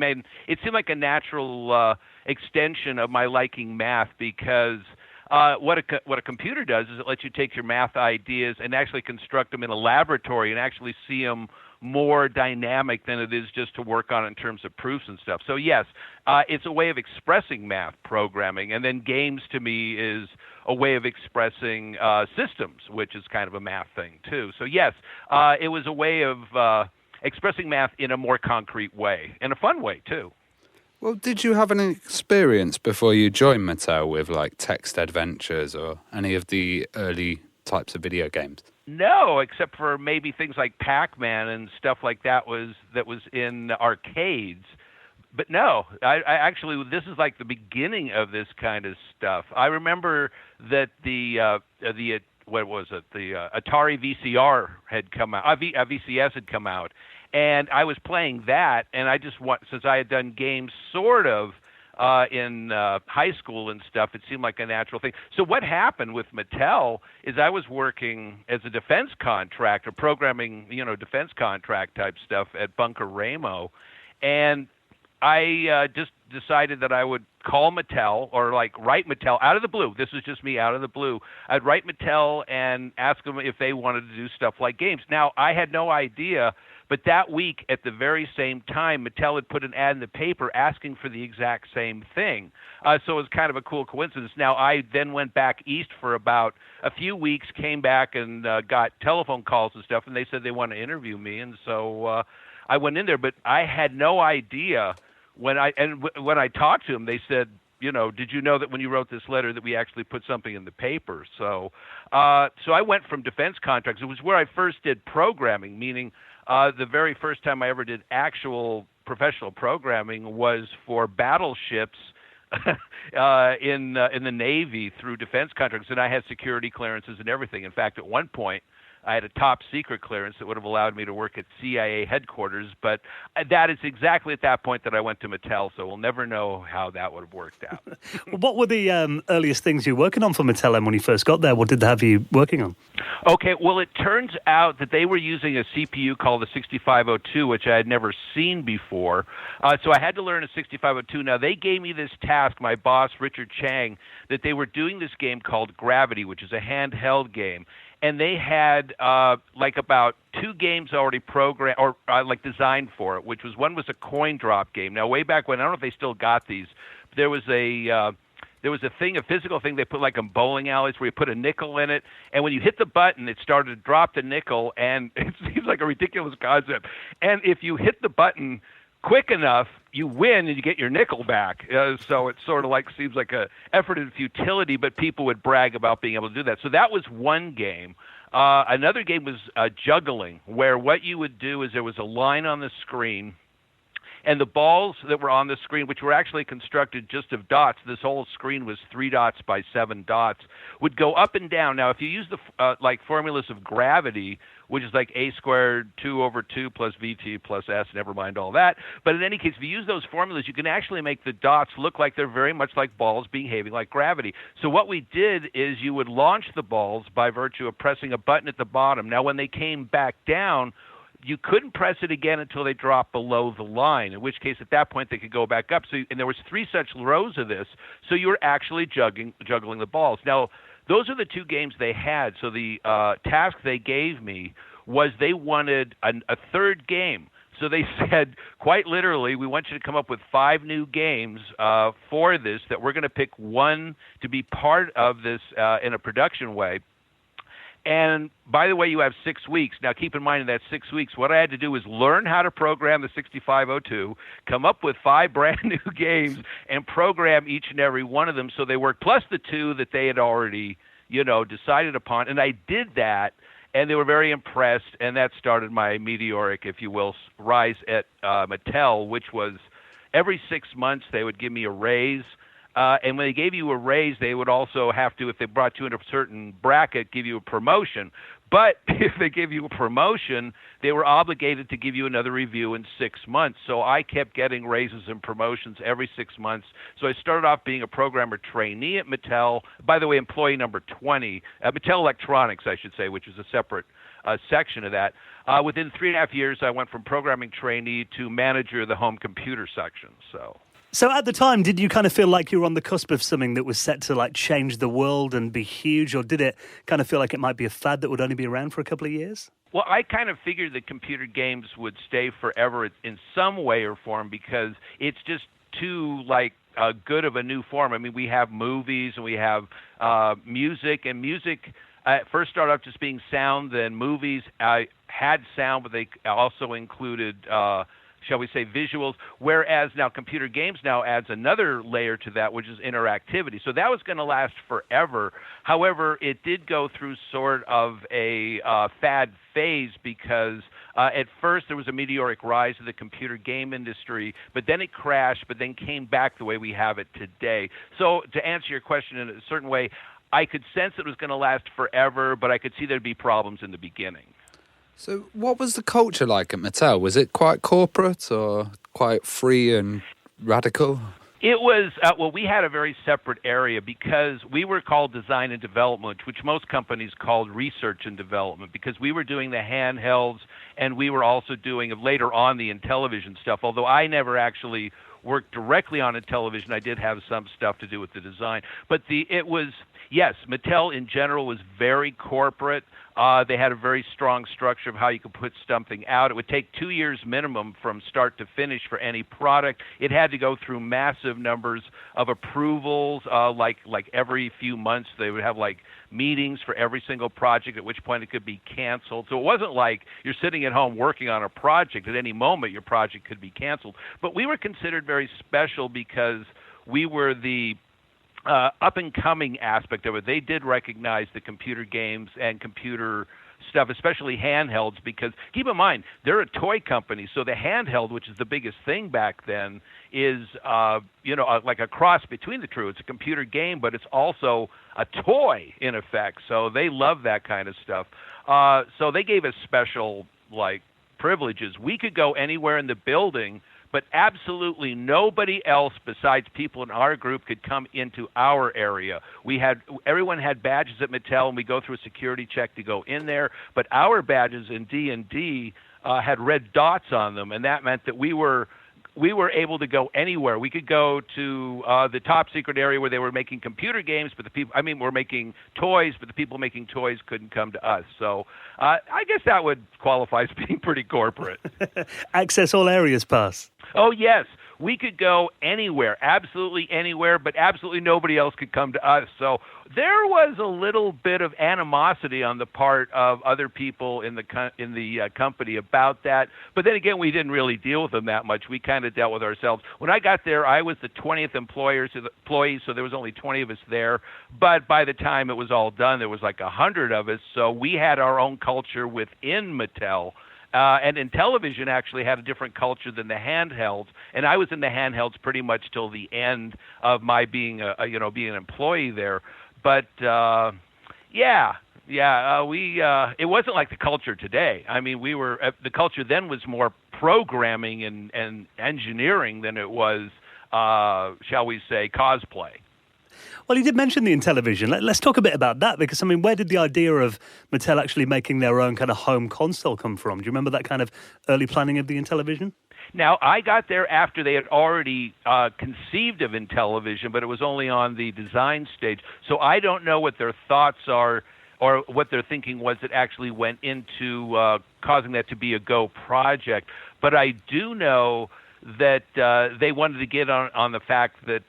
It seemed like a natural extension of my liking math, because what a computer does is it lets you take your math ideas and actually construct them in a laboratory and actually see them more dynamic than it is just to work on in terms of proofs and stuff. So yes, it's a way of expressing math programming, and then games to me is a way of expressing systems, which is kind of a math thing too. So yes, it was a way of expressing math in a more concrete way, and a fun way too. Well, did you have any experience before you joined Mattel with like Text Adventures or any of the early types of video games? No, except for maybe things like Pac-Man and stuff like that was in arcades. But no, I actually, this is like the beginning of this kind of stuff. I remember that the Atari VCR had come out, VCS had come out, and I was playing that, and since I had done games sort of in high school and stuff, it seemed like a natural thing. So what happened with Mattel is I was working as a defense contractor, programming, defense contract type stuff at Bunker Ramo, and I just decided that I would call Mattel or like write Mattel out of the blue. This is just me out of the blue. I'd write Mattel and ask them if they wanted to do stuff like games. Now, I had no idea, but that week at the very same time, Mattel had put an ad in the paper asking for the exact same thing. So it was kind of a cool coincidence. Now, I then went back east for about a few weeks, came back and got telephone calls and stuff, and they said they want to interview me. And so I went in there, but I had no idea. When I talked to them, they said, did you know that when you wrote this letter that we actually put something in the paper? So I went from defense contracts. It was where I first did programming, meaning the very first time I ever did actual professional programming was for battleships in the Navy through defense contracts, and I had security clearances and everything. In fact, at one point, I had a top secret clearance that would have allowed me to work at CIA headquarters, but that is exactly at that point that I went to Mattel, so we'll never know how that would have worked out. What were the earliest things you were working on for Mattel when you first got there? What did they have you working on? Okay, well, it turns out that they were using a CPU called the 6502, which I had never seen before, so I had to learn a 6502. Now, they gave me this task, my boss, Richard Chang, that they were doing this game called Gravity, which is a handheld game. And they had like about 2 games already programmed or like designed for it, which was one was a coin drop game. Now, way back when, I don't know if they still got these, but there was a physical thing they put like in bowling alleys where you put a nickel in it, and when you hit the button, it started to drop the nickel, and it seems like a ridiculous concept. And if you hit the button quick enough, you win and you get your nickel back. So it sort of like seems like a effort in futility, but people would brag about being able to do that. So that was one game. Another game was juggling, where what you would do is there was a line on the screen, and the balls that were on the screen, which were actually constructed just of dots, this whole screen was 3 dots by 7 dots, would go up and down. Now, if you use the like formulas of gravity, which is like a squared 2 over 2 plus vt plus s, never mind all that. But in any case, if you use those formulas, you can actually make the dots look like they're very much like balls behaving like gravity. So what we did is you would launch the balls by virtue of pressing a button at the bottom. Now, when they came back down, you couldn't press it again until they dropped below the line, in which case at that point they could go back up. And there was 3 such rows of this, so you were actually juggling the balls. Now, those are the 2 games they had. So the task they gave me was they wanted a third game. So they said, quite literally, we want you to come up with 5 new games for this, that we're going to pick one to be part of this in a production way. And by the way, you have 6 weeks. Now, keep in mind in that 6 weeks, what I had to do was learn how to program the 6502, come up with 5 brand new games, and program each and every one of them so they work, plus the 2 that they had already, decided upon. And I did that. and they were very impressed, and that started my meteoric, if you will, rise at Mattel, which was every 6 months they would give me a raise. And when they gave you a raise, they would also have to, if they brought you in a certain bracket, give you a promotion. But if they gave you a promotion, they were obligated to give you another review in 6 months. So I kept getting raises and promotions every 6 months. So I started off being a programmer trainee at Mattel. By the way, employee number 20, Mattel Electronics, I should say, which is a separate section of that. Within 3.5 years, I went from programming trainee to manager of the home computer section. So at the time, did you kind of feel like you were on the cusp of something that was set to like change the world and be huge, or did it kind of feel like it might be a fad that would only be around for a couple of years? Well, I kind of figured that computer games would stay forever in some way or form because it's just too good of a new form. I mean, we have movies and we have music, and music first started off just being sound. Then movies had sound, but they also included shall we say, visuals, whereas now computer games now adds another layer to that, which is interactivity. So that was going to last forever. However, it did go through sort of a fad phase because at first there was a meteoric rise of the computer game industry, but then it crashed, but then came back the way we have it today. So to answer your question in a certain way, I could sense it was going to last forever, but I could see there'd be problems in the beginning. So what was the culture like at Mattel? Was it quite corporate or quite free and radical? It was, we had a very separate area because we were called design and development, which most companies called research and development, because we were doing the handhelds and we were also doing later on the Intellivision stuff. Although I never actually worked directly on Intellivision, I did have some stuff to do with the design. But yes, Mattel in general was very corporate. They had a very strong structure of how you could put something out. It would take 2 years minimum from start to finish for any product. It had to go through massive numbers of approvals. Like every few months, they would have meetings for every single project, at which point it could be canceled. So it wasn't like you're sitting at home working on a project. At any moment, your project could be canceled. But we were considered very special because we were the up-and-coming aspect of it. They did recognize the computer games and computer stuff, especially handhelds, because keep in mind, they're a toy company, so the handheld, which is the biggest thing back then, is like a cross between the two. It's a computer game, but it's also a toy, in effect, so they love that kind of stuff. So they gave us special, privileges. We could go anywhere in the building, but absolutely nobody else besides people in our group could come into our area. Everyone had badges at Mattel, and we go through a security check to go in there. But our badges in D&D had red dots on them, and that meant that we were able to go anywhere. We could go to the top secret area where they were making computer games, but we're making toys, but the people making toys couldn't come to us. So I guess that would qualify as being pretty corporate. Access all areas pass. Oh, yes. We could go anywhere, absolutely anywhere, but absolutely nobody else could come to us. So there was a little bit of animosity on the part of other people in the company about that. But then again, we didn't really deal with them that much. We kind of dealt with ourselves. When I got there, I was the 20th employee, so there was only 20 of us there. But by the time it was all done, there was 100 of us. So we had our own culture within Mattel. And Intellivision actually had a different culture than the handhelds, and I was in the handhelds pretty much till the end of my being being an employee there. But it wasn't like the culture today. I mean, the culture then was more programming and engineering than it was, shall we say, cosplay. Well, you did mention the Intellivision. Let's talk a bit about that, because, where did the idea of Mattel actually making their own kind of home console come from? Do you remember that kind of early planning of the Intellivision? Now, I got there after they had already conceived of Intellivision, but it was only on the design stage. So I don't know what their thoughts are or what their thinking was that actually went into causing that to be a Go project. But I do know that they wanted to get on the fact that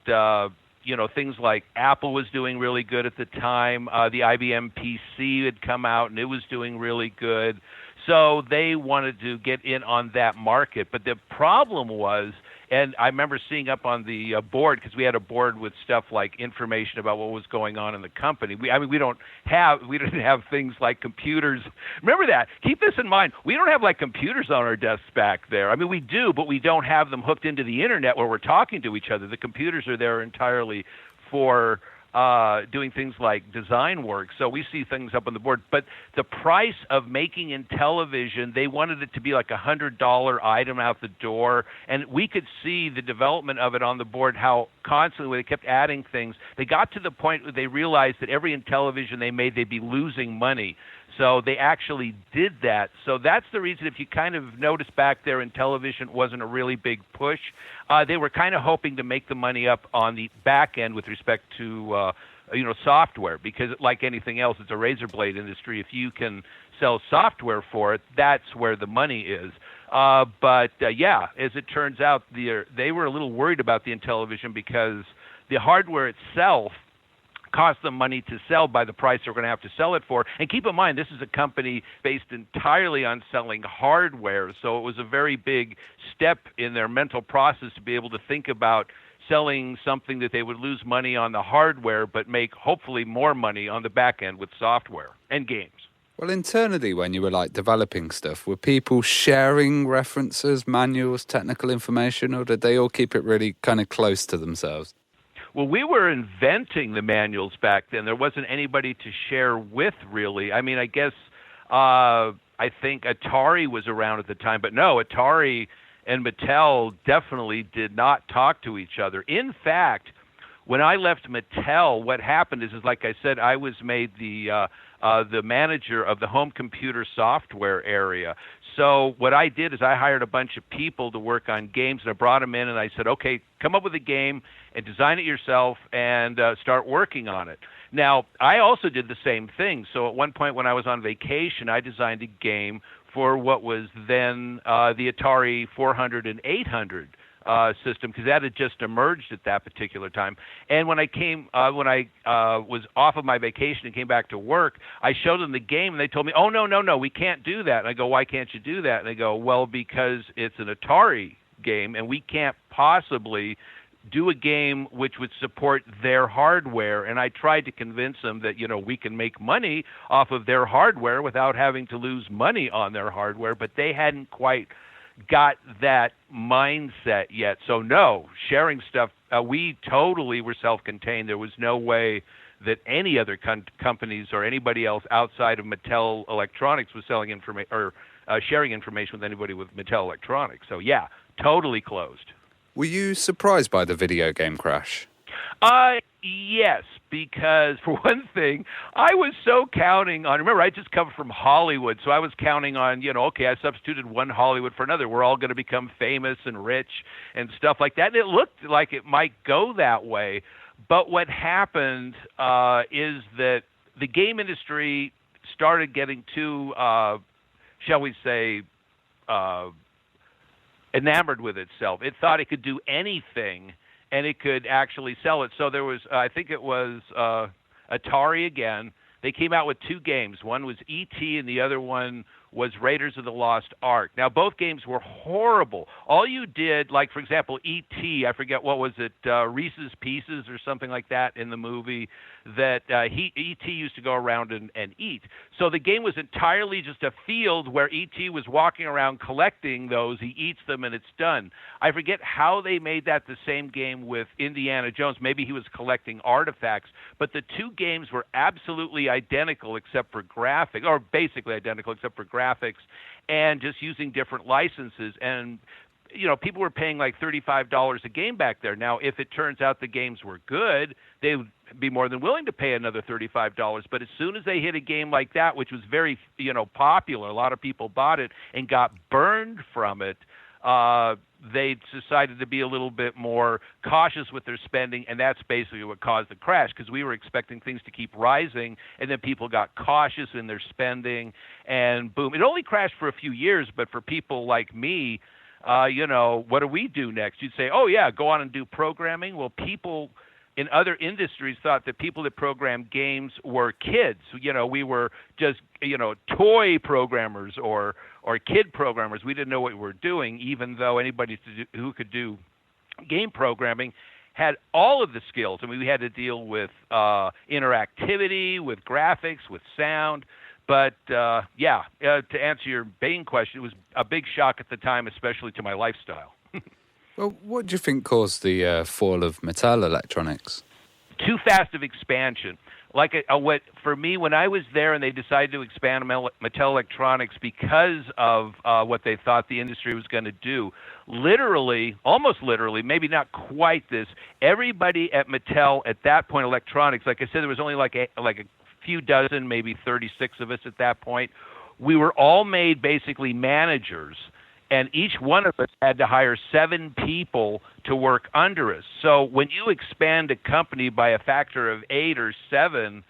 things like Apple was doing really good at the time. The IBM PC had come out, and it was doing really good. So they wanted to get in on that market. But the problem was, And I remember seeing up on the board, because we had a board with stuff like information about what was going on in the company. We didn't have things like computers. Remember that. Keep this in mind. We don't have like computers on our desks back there. I mean, we do, but we don't have them hooked into the internet where we're talking to each other. The computers are there entirely for doing things like design work. So we see things up on the board. But the price of making in television, they wanted it to be like $100 item out the door. And we could see the development of it on the board, how constantly they kept adding things. They got to the point where they realized that every in television they made, they'd be losing money. So they actually did that. So that's the reason, if you kind of notice back there in television, it wasn't a really big push. They were kind of hoping to make the money up on the back end with respect to software, because like anything else, it's a razor blade industry. If you can sell software for it, that's where the money is. But as it turns out, they were a little worried about the Intellivision because the hardware itself cost them money to sell by the price they're going to have to sell it for. And keep in mind, this is a company based entirely on selling hardware, so it was a very big step in their mental process to be able to think about selling something that they would lose money on the hardware but make hopefully more money on the back end with software and games. Well, internally, when you were like developing stuff, were people sharing references, manuals, technical information, or did they all keep it really kind of close to themselves? Well, we were inventing the manuals back then. There wasn't anybody to share with, really. I mean, I guess I think Atari was around at the time, but no, Atari and Mattel definitely did not talk to each other. In fact, when I left Mattel, what happened is like I said, I was made the manager of the home computer software area. So what I did is I hired a bunch of people to work on games, and I brought them in, and I said, okay, come up with a game and design it yourself and start working on it. Now, I also did the same thing. So at one point when I was on vacation, I designed a game for what was then the Atari 400 and 800 system, because that had just emerged at that particular time. And when I was off of my vacation and came back to work, I showed them the game, and they told me, oh, no, we can't do that. And I go, why can't you do that? And they go, well, because it's an Atari game, and we can't possibly do a game which would support their hardware. And I tried to convince them that, we can make money off of their hardware without having to lose money on their hardware, but they hadn't quite got that mindset yet. So no, sharing stuff, we totally were self-contained. There was no way that any other companies or anybody else outside of Mattel Electronics was selling information or sharing information with anybody with Mattel Electronics. So yeah, totally closed. Were you surprised by the video game crash? Yes, because for one thing, I was so counting on, remember, I just come from Hollywood, so I was counting on, okay, I substituted one Hollywood for another. We're all going to become famous and rich and stuff like that. And it looked like it might go that way. But what happened is that the game industry started getting too, shall we say, enamored with itself. It thought it could do anything, and it could actually sell it. So there was, I think it was Atari again. They came out with two games. One was E.T. and the other one was Raiders of the Lost Ark. Now, both games were horrible. All you did, like, for example, E.T., I forget, what was it, Reese's Pieces or something like that in the movie, that E.T. used to go around and eat. So the game was entirely just a field where E.T. was walking around collecting those. He eats them, and it's done. I forget how they made that the same game with Indiana Jones. Maybe he was collecting artifacts. But the two games were absolutely identical except for graphics, or basically identical except for graphics, and just using different licenses. And people were paying like $35 a game back there. Now, if it turns out the games were good, they would be more than willing to pay another $35. But as soon as they hit a game like that, which was very, popular, a lot of people bought it and got burned from it, they decided to be a little bit more cautious with their spending, and that's basically what caused the crash, because we were expecting things to keep rising, and then people got cautious in their spending, and boom. It only crashed for a few years, but for people like me, what do we do next? You'd say, oh, yeah, go on and do programming. Well, people in other industries thought that people that programmed games were kids. We were just, toy programmers or kid programmers. We didn't know what we were doing, even though anybody who could do game programming had all of the skills. I mean, we had to deal with interactivity, with graphics, with sound. But, to answer your main question, it was a big shock at the time, especially to my lifestyle. Well, what do you think caused the fall of Mattel Electronics? Too fast of expansion. For me, when I was there and they decided to expand Mattel Electronics because of what they thought the industry was going to do, almost literally, maybe not quite this, everybody at Mattel at that point, Electronics, like I said, there was only like a few dozen, maybe 36 of us at that point. We were all made basically managers, and each one of us had to hire 7 people to work under us. So when you expand a company by a factor of 8 or 7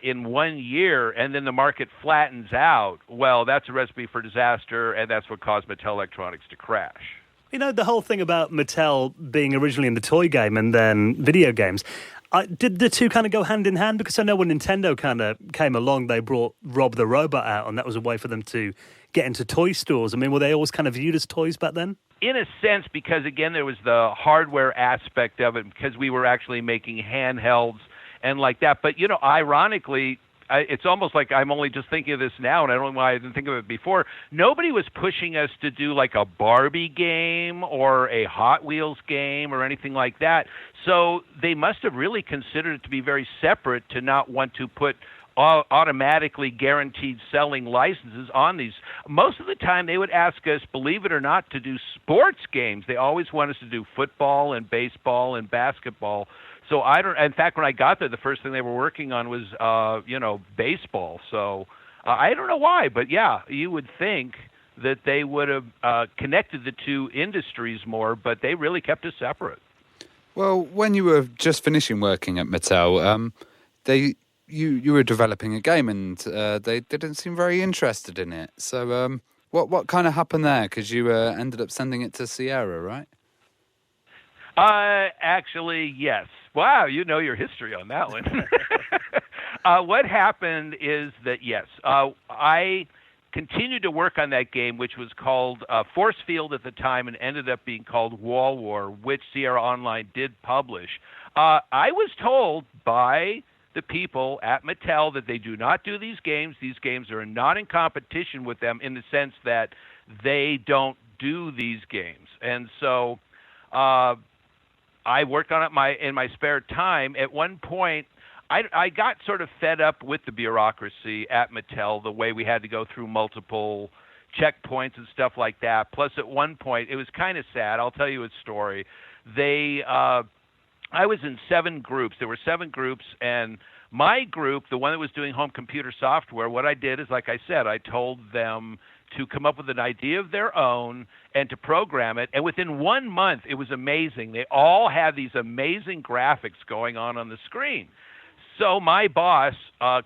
in 1 year, and then the market flattens out, well, that's a recipe for disaster, and that's what caused Mattel Electronics to crash. You know, the whole thing about Mattel being originally in the toy game and then video games, did the two kind of go hand in hand? Because I know when Nintendo kind of came along, they brought Rob the Robot out, and that was a way for them to get into toy stores. I mean, were they always kind of viewed as toys back then? In a sense, because, again, there was the hardware aspect of it, because we were actually making handhelds and like that. But, you know, ironically, it's almost like I'm only just thinking of this now, and I don't know why I didn't think of it before. Nobody was pushing us to do like a Barbie game or a Hot Wheels game or anything like that. So they must have really considered it to be very separate to not want to put automatically guaranteed selling licenses on these. Most of the time they would ask us, believe it or not, to do sports games. They always want us to do football and baseball and basketball. So in fact, when I got there, the first thing they were working on was, baseball. So I don't know why, but yeah, you would think that they would have connected the two industries more, but they really kept us separate. Well, when you were just finishing working at Mattel, you were developing a game, and they didn't seem very interested in it. So what kind of happened there? Because you ended up sending it to Sierra, right? Actually, yes. Wow, you know your history on that one. What happened is that, yes, I continued to work on that game, which was called Force Field at the time and ended up being called Wall War, which Sierra Online did publish. I was told by the people at Mattel that they do not do these games. These games are not in competition with them in the sense that they don't do these games. And so I worked on it in my spare time. At one point, I got sort of fed up with the bureaucracy at Mattel, the way we had to go through multiple checkpoints and stuff like that. Plus, at one point, it was kind of sad. I'll tell you a story. I was in 7 groups. There were 7 groups, and my group, the one that was doing home computer software, what I did is, like I said, I told them to come up with an idea of their own and to program it. And within 1 month, it was amazing. They all had these amazing graphics going on the screen. So my boss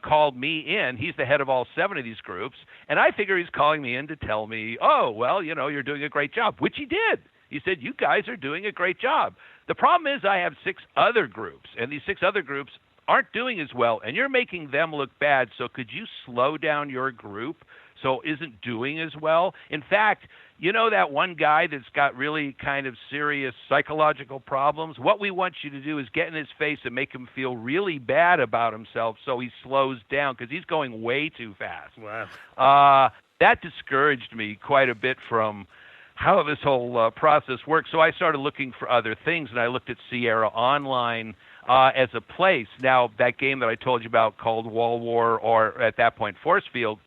called me in. He's the head of all 7 of these groups. And I figure he's calling me in to tell me, oh, well, you're doing a great job, which he did. He said, you guys are doing a great job. The problem is I have 6 other groups, and these 6 other groups aren't doing as well, and you're making them look bad. So could you slow down your group so isn't doing as well? In fact, you know that one guy that's got really kind of serious psychological problems? What we want you to do is get in his face and make him feel really bad about himself so he slows down, because he's going way too fast. Wow. That discouraged me quite a bit from how this whole process works. So I started looking for other things, and I looked at Sierra Online as a place. Now, that game that I told you about called Wall War, or at that point Force Field,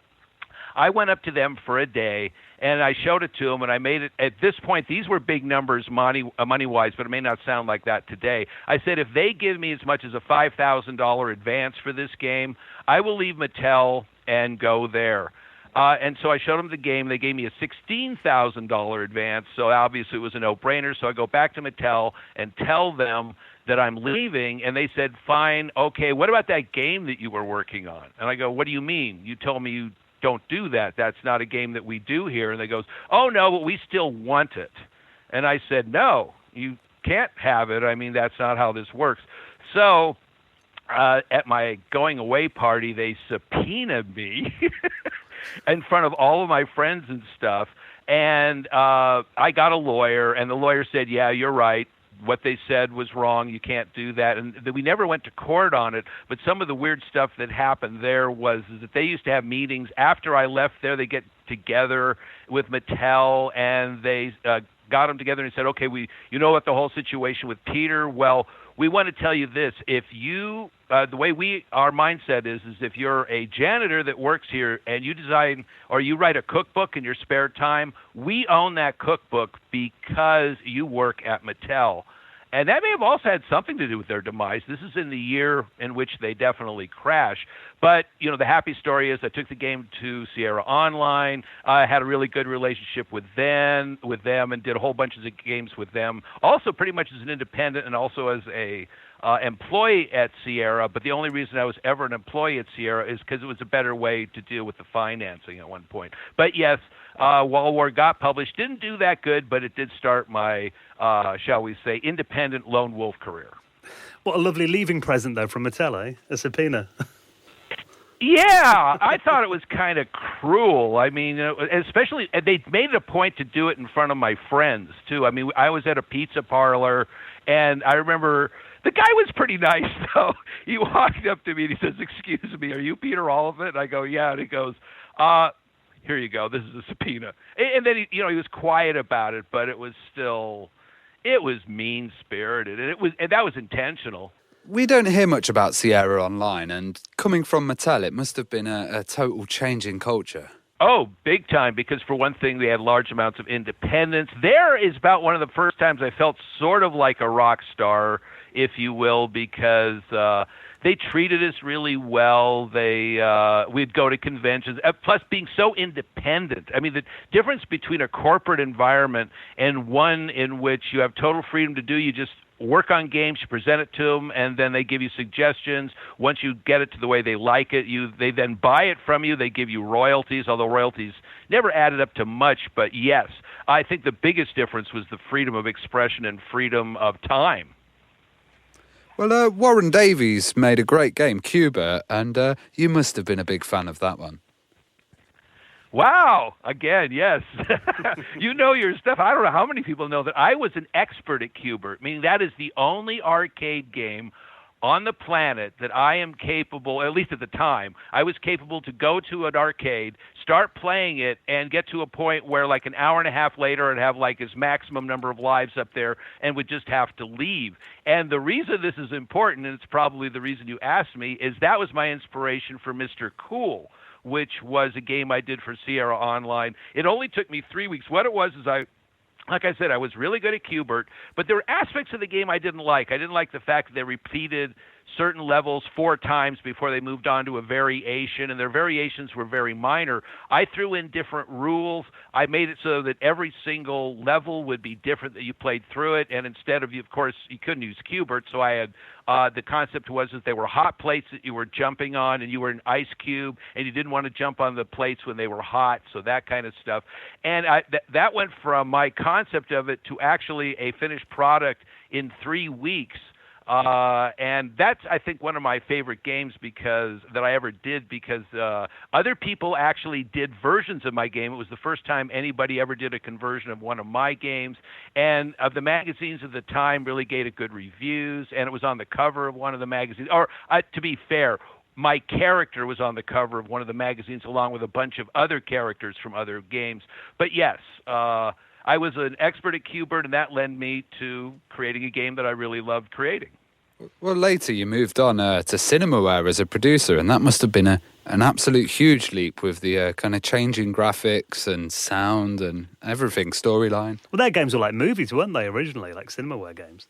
I went up to them for a day, and I showed it to them, and I made it. At this point, these were big numbers money-wise, but it may not sound like that today. I said, if they give me as much as a $5,000 advance for this game, I will leave Mattel and go there. And so I showed them the game. They gave me a $16,000 advance, so obviously it was a no-brainer. So I go back to Mattel and tell them that I'm leaving, and they said, fine, okay, what about that game that you were working on? And I go, what do you mean? You told me you don't do that. That's not a game that we do here. And they goes, oh, no, but we still want it. And I said, no, you can't have it. I mean, that's not how this works. So at my going away party, they subpoenaed me in front of all of my friends and stuff. And I got a lawyer, and the lawyer said, yeah, you're right. What they said was wrong. You can't do that. And we never went to court on it, but some of the weird stuff that happened there was that they used to have meetings. After I left there, they get together with Mattel, and they got them together and said, okay, you know what the whole situation with Peter? Well, we want to tell you this. If you, the way our mindset is if you're a janitor that works here and you design or you write a cookbook in your spare time, we own that cookbook because you work at Mattel. And that may have also had something to do with their demise. This is in the year in which they definitely crashed. But, the happy story is I took the game to Sierra Online. I had a really good relationship with them and did a whole bunch of games with them. Also pretty much as an independent and also as a employee at Sierra. But the only reason I was ever an employee at Sierra is because it was a better way to deal with the financing at one point. But yes, Wall War got published. Didn't do that good, but it did start my, shall we say, independent lone wolf career. What a lovely leaving present, though, from Mattel, eh? A subpoena. Yeah, I thought it was kind of cruel. I mean, especially they made it a point to do it in front of my friends, too. I mean, I was at a pizza parlor, and I remember the guy was pretty nice, though. He walked up to me and he says, excuse me, are you Peter Oliphant? And I go, yeah. And he goes, here you go. This is a subpoena. And then, he was quiet about it, but it was mean-spirited, and that was intentional. We don't hear much about Sierra Online, and coming from Mattel, it must have been a total change in culture. Oh, big time, because for one thing, they had large amounts of independence. There is about one of the first times I felt sort of like a rock star, if you will, because they treated us really well. We'd go to conventions, plus being so independent. I mean, the difference between a corporate environment and one in which you have total freedom to do, you just work on games, you present it to them, and then they give you suggestions. Once you get it to the way they like it, they then buy it from you. They give you royalties, although royalties never added up to much. But yes, I think the biggest difference was the freedom of expression and freedom of time. Well, Warren Davies made a great game, Cuba, and you must have been a big fan of that one. Wow. Again, yes. You know your stuff. I don't know how many people know that I was an expert at Q*bert, meaning that is the only arcade game on the planet that I am capable, at least at the time, I was capable to go to an arcade, start playing it, and get to a point where like an hour and a half later I'd have like his maximum number of lives up there and would just have to leave. And the reason this is important, and it's probably the reason you asked me, is that was my inspiration for Mr. Cool, which was a game I did for Sierra Online. It only took me 3 weeks. What it was is like I said, I was really good at Q*bert, but there were aspects of the game I didn't like. I didn't like the fact that they repeated certain levels 4 times before they moved on to a variation, and their variations were very minor. I threw in different rules. I made it so that every single level would be different that you played through it, and instead of, course, you couldn't use Q*bert, so I had the concept was that they were hot plates that you were jumping on, and you were an ice cube, and you didn't want to jump on the plates when they were hot, so that kind of stuff. And that went from my concept of it to actually a finished product in 3 weeks. And that's, I think, one of my favorite games that I ever did because other people actually did versions of my game. It was the first time anybody ever did a conversion of one of my games. And the magazines of the time really gave it good reviews, and it was on the cover of one of the magazines. Or, to be fair, my character was on the cover of one of the magazines along with a bunch of other characters from other games. But yes, I was an expert at Q*bert, and that led me to creating a game that I really loved creating. Well, later you moved on to Cinemaware as a producer, and that must have been an absolute huge leap with the kind of changing graphics and sound and everything, storyline. Well, their games were like movies, weren't they, originally, like Cinemaware games?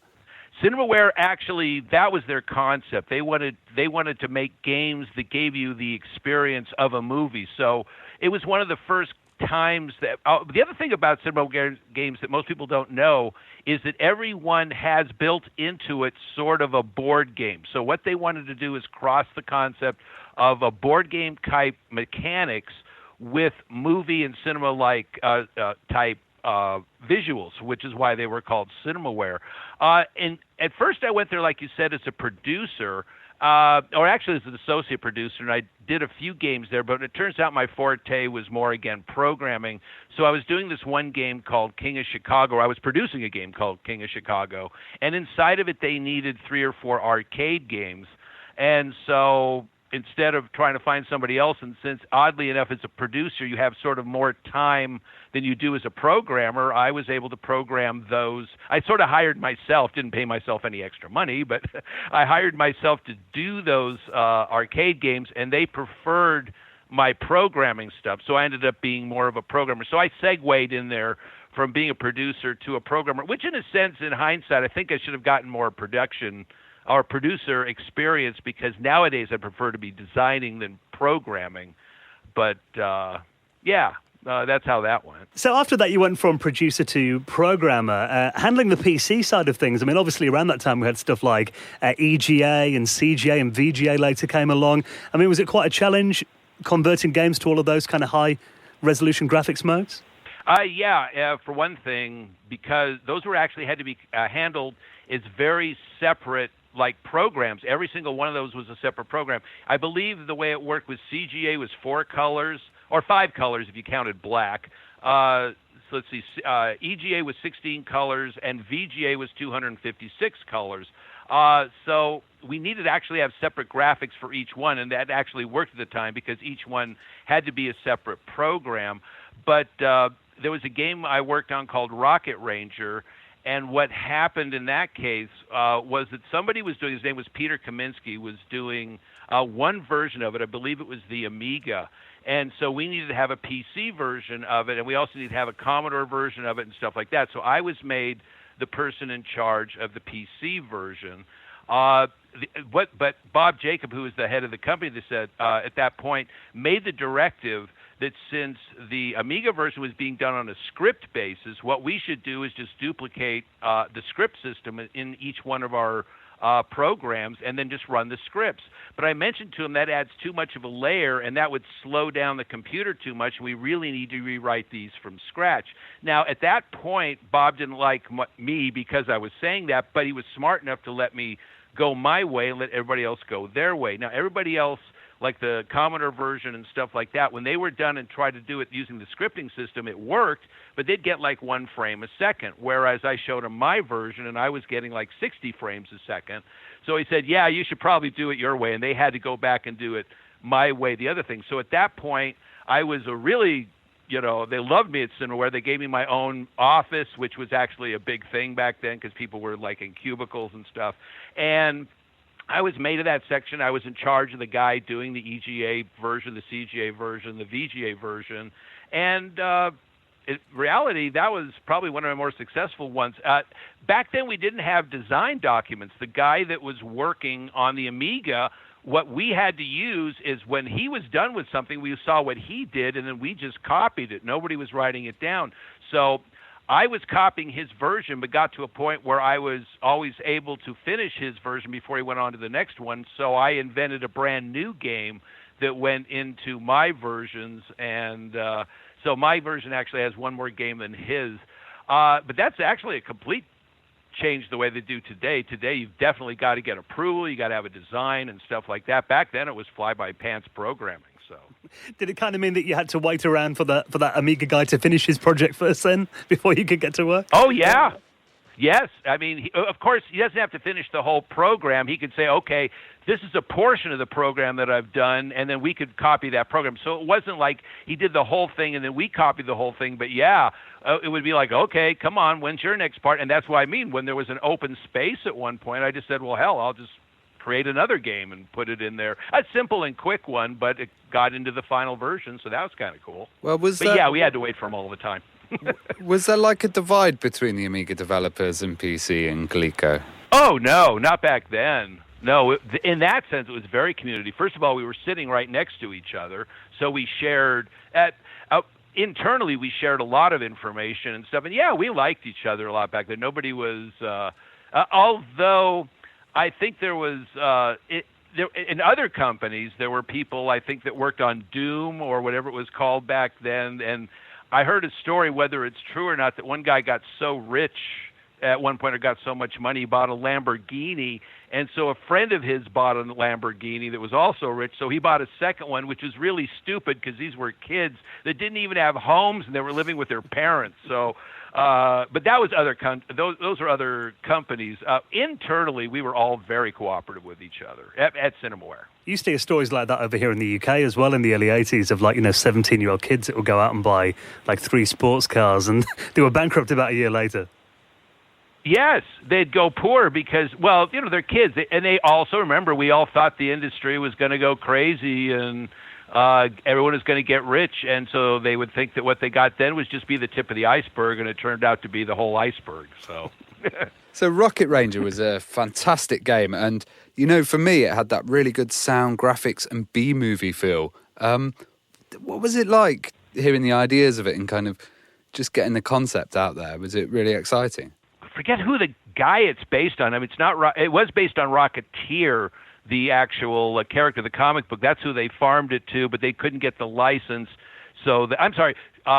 Cinemaware, actually, that was their concept. They wanted to make games that gave you the experience of a movie. So it was one of the first times that the other thing about Cinemaware games that most people don't know is that everyone has built into it sort of a board game. So what they wanted to do is cross the concept of a board game type mechanics with movie and cinema-like type visuals, which is why they were called Cinemaware. And at first I went there, like you said, as a producer. or actually as an associate producer, and I did a few games there, but it turns out my forte was more, again, programming. So I was doing this one game called King of Chicago, or I was producing a game called King of Chicago, and inside of it they needed 3 or 4 arcade games. And so instead of trying to find somebody else, and since oddly enough as a producer you have sort of more time than you do as a programmer, I was able to program those. I sort of hired myself, didn't pay myself any extra money, but I hired myself to do those arcade games, and they preferred my programming stuff. So I ended up being more of a programmer. So I segued in there from being a producer to a programmer, which in a sense, in hindsight, I think I should have gotten more production or producer experience, because nowadays I prefer to be designing than programming. But that's how that went. So after that, you went from producer to programmer, handling the PC side of things. I mean, obviously around that time we had stuff like EGA and CGA and VGA later came along. I mean, was it quite a challenge converting games to all of those kind of high resolution graphics modes? For one thing, because those were actually had to be handled as very separate like programs. Every single one of those was a separate program. I believe the way it worked with CGA was 4 colors, or 5 colors if you counted black. So let's see, EGA was 16 colors, and VGA was 256 colors. So we needed to actually have separate graphics for each one, and that actually worked at the time because each one had to be a separate program. But there was a game I worked on called Rocket Ranger, and what happened in that case was that somebody was doing, his name was Peter Kaminsky, was doing one version of it. I believe it was the Amiga. And so we needed to have a PC version of it, and we also needed to have a Commodore version of it and stuff like that. So I was made the person in charge of the PC version. But Bob Jacob, who was the head of the company, that said at that point, made the directive that since the Amiga version was being done on a script basis, what we should do is just duplicate the script system in each one of our programs and then just run the scripts. But I mentioned to him that adds too much of a layer, and that would slow down the computer too much. We really need to rewrite these from scratch. Now, at that point, Bob didn't like me because I was saying that, but he was smart enough to let me go my way and let everybody else go their way. Now, everybody else, like the Commodore version and stuff like that, when they were done and tried to do it using the scripting system, it worked, but they'd get like 1 frame a second, whereas I showed him my version, and I was getting like 60 frames a second. So he said, yeah, you should probably do it your way, and they had to go back and do it my way, the other thing. So at that point, I was a really, they loved me at Cinemaware. They gave me my own office, which was actually a big thing back then because people were like in cubicles and stuff. And I was made of that section. I was in charge of the guy doing the EGA version, the CGA version, the VGA version. And in reality, that was probably one of my more successful ones. Back then, we didn't have design documents. The guy that was working on the Amiga, what we had to use is when he was done with something, we saw what he did, and then we just copied it. Nobody was writing it down. So I was copying his version, but got to a point where I was always able to finish his version before he went on to the next one. So I invented a brand new game that went into my versions, and so my version actually has one more game than his. But that's actually a complete change the way they do today. Today, you've definitely got to get approval. You got to have a design and stuff like that. Back then, it was fly-by-pants programming. So, did it kind of mean that you had to wait around for that Amiga guy to finish his project first, then, before you could get to work? Oh yeah, yes. I mean, of course, he doesn't have to finish the whole program. He could say, okay, this is a portion of the program that I've done, and then we could copy that program. So it wasn't like he did the whole thing and then we copied the whole thing. But yeah, it would be like, okay, come on, when's your next part? And that's what I mean. When there was an open space at one point, I just said, well, hell, I'll just create another game and put it in there. A simple and quick one, but it got into the final version, so that was kind of cool. Well, yeah, we had to wait for him all the time. Was there like a divide between the Amiga developers and PC and Coleco? Oh, no, not back then. No, in that sense, it was very community. First of all, we were sitting right next to each other, so we shared internally, we shared a lot of information and stuff. And yeah, we liked each other a lot back then. Nobody was, although I think there was, in other companies, there were people, I think, that worked on Doom or whatever it was called back then. And I heard a story, whether it's true or not, that one guy got so rich at one point, or got so much money, he bought a Lamborghini, And so a friend of his bought a Lamborghini that was also rich, so he bought a second one, which was really stupid because these were kids that didn't even have homes and they were living with their parents. So, but that was those were other companies. Internally, we were all very cooperative with each other at Cinemaware. You used to hear stories like that over here in the UK as well in the early 80s of 17-year-old kids that would go out and buy 3 sports cars and they were bankrupt about a year later. Yes, they'd go poor because, they're kids. And they also, remember, we all thought the industry was going to go crazy and everyone was going to get rich. And so they would think that what they got then was just be the tip of the iceberg, and it turned out to be the whole iceberg. So, So Rocket Ranger was a fantastic game. And, for me, it had that really good sound, graphics and B-movie feel. What was it like hearing the ideas of it and kind of just getting the concept out there? Was it really exciting? Forget who the guy it's based on. I mean, it was based on Rocketeer, the actual character, the comic book. That's who they farmed it to, but they couldn't get the license. So I'm sorry,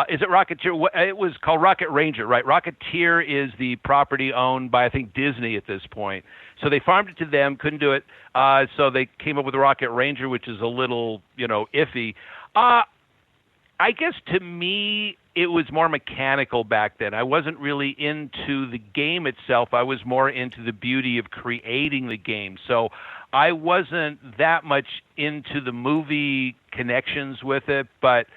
is it Rocketeer? It was called Rocket Ranger, right? Rocketeer is the property owned by, I think, Disney at this point. So they farmed it to them, couldn't do it. So they came up with Rocket Ranger, which is a little, iffy. I guess to me, it was more mechanical back then. I wasn't really into the game itself. I was more into the beauty of creating the game. So I wasn't that much into the movie connections with it. But,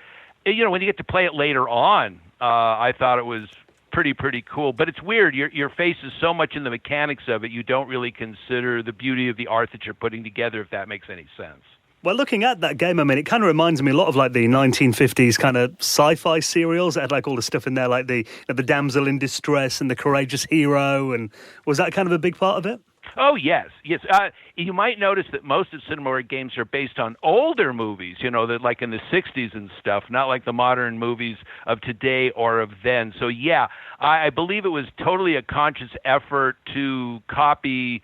when you get to play it later on, I thought it was pretty cool. But it's weird. Your face is so much in the mechanics of it, you don't really consider the beauty of the art that you're putting together, if that makes any sense. Well, looking at that game, I mean, it kind of reminds me a lot of the 1950s kind of sci-fi serials. It had all the stuff in there, like the damsel in distress and the courageous hero. And was that kind of a big part of it? Oh, yes. You might notice that most of Cinemaware games are based on older movies, that like in the 60s and stuff, not like the modern movies of today or of then. So, yeah, I believe it was totally a conscious effort to copy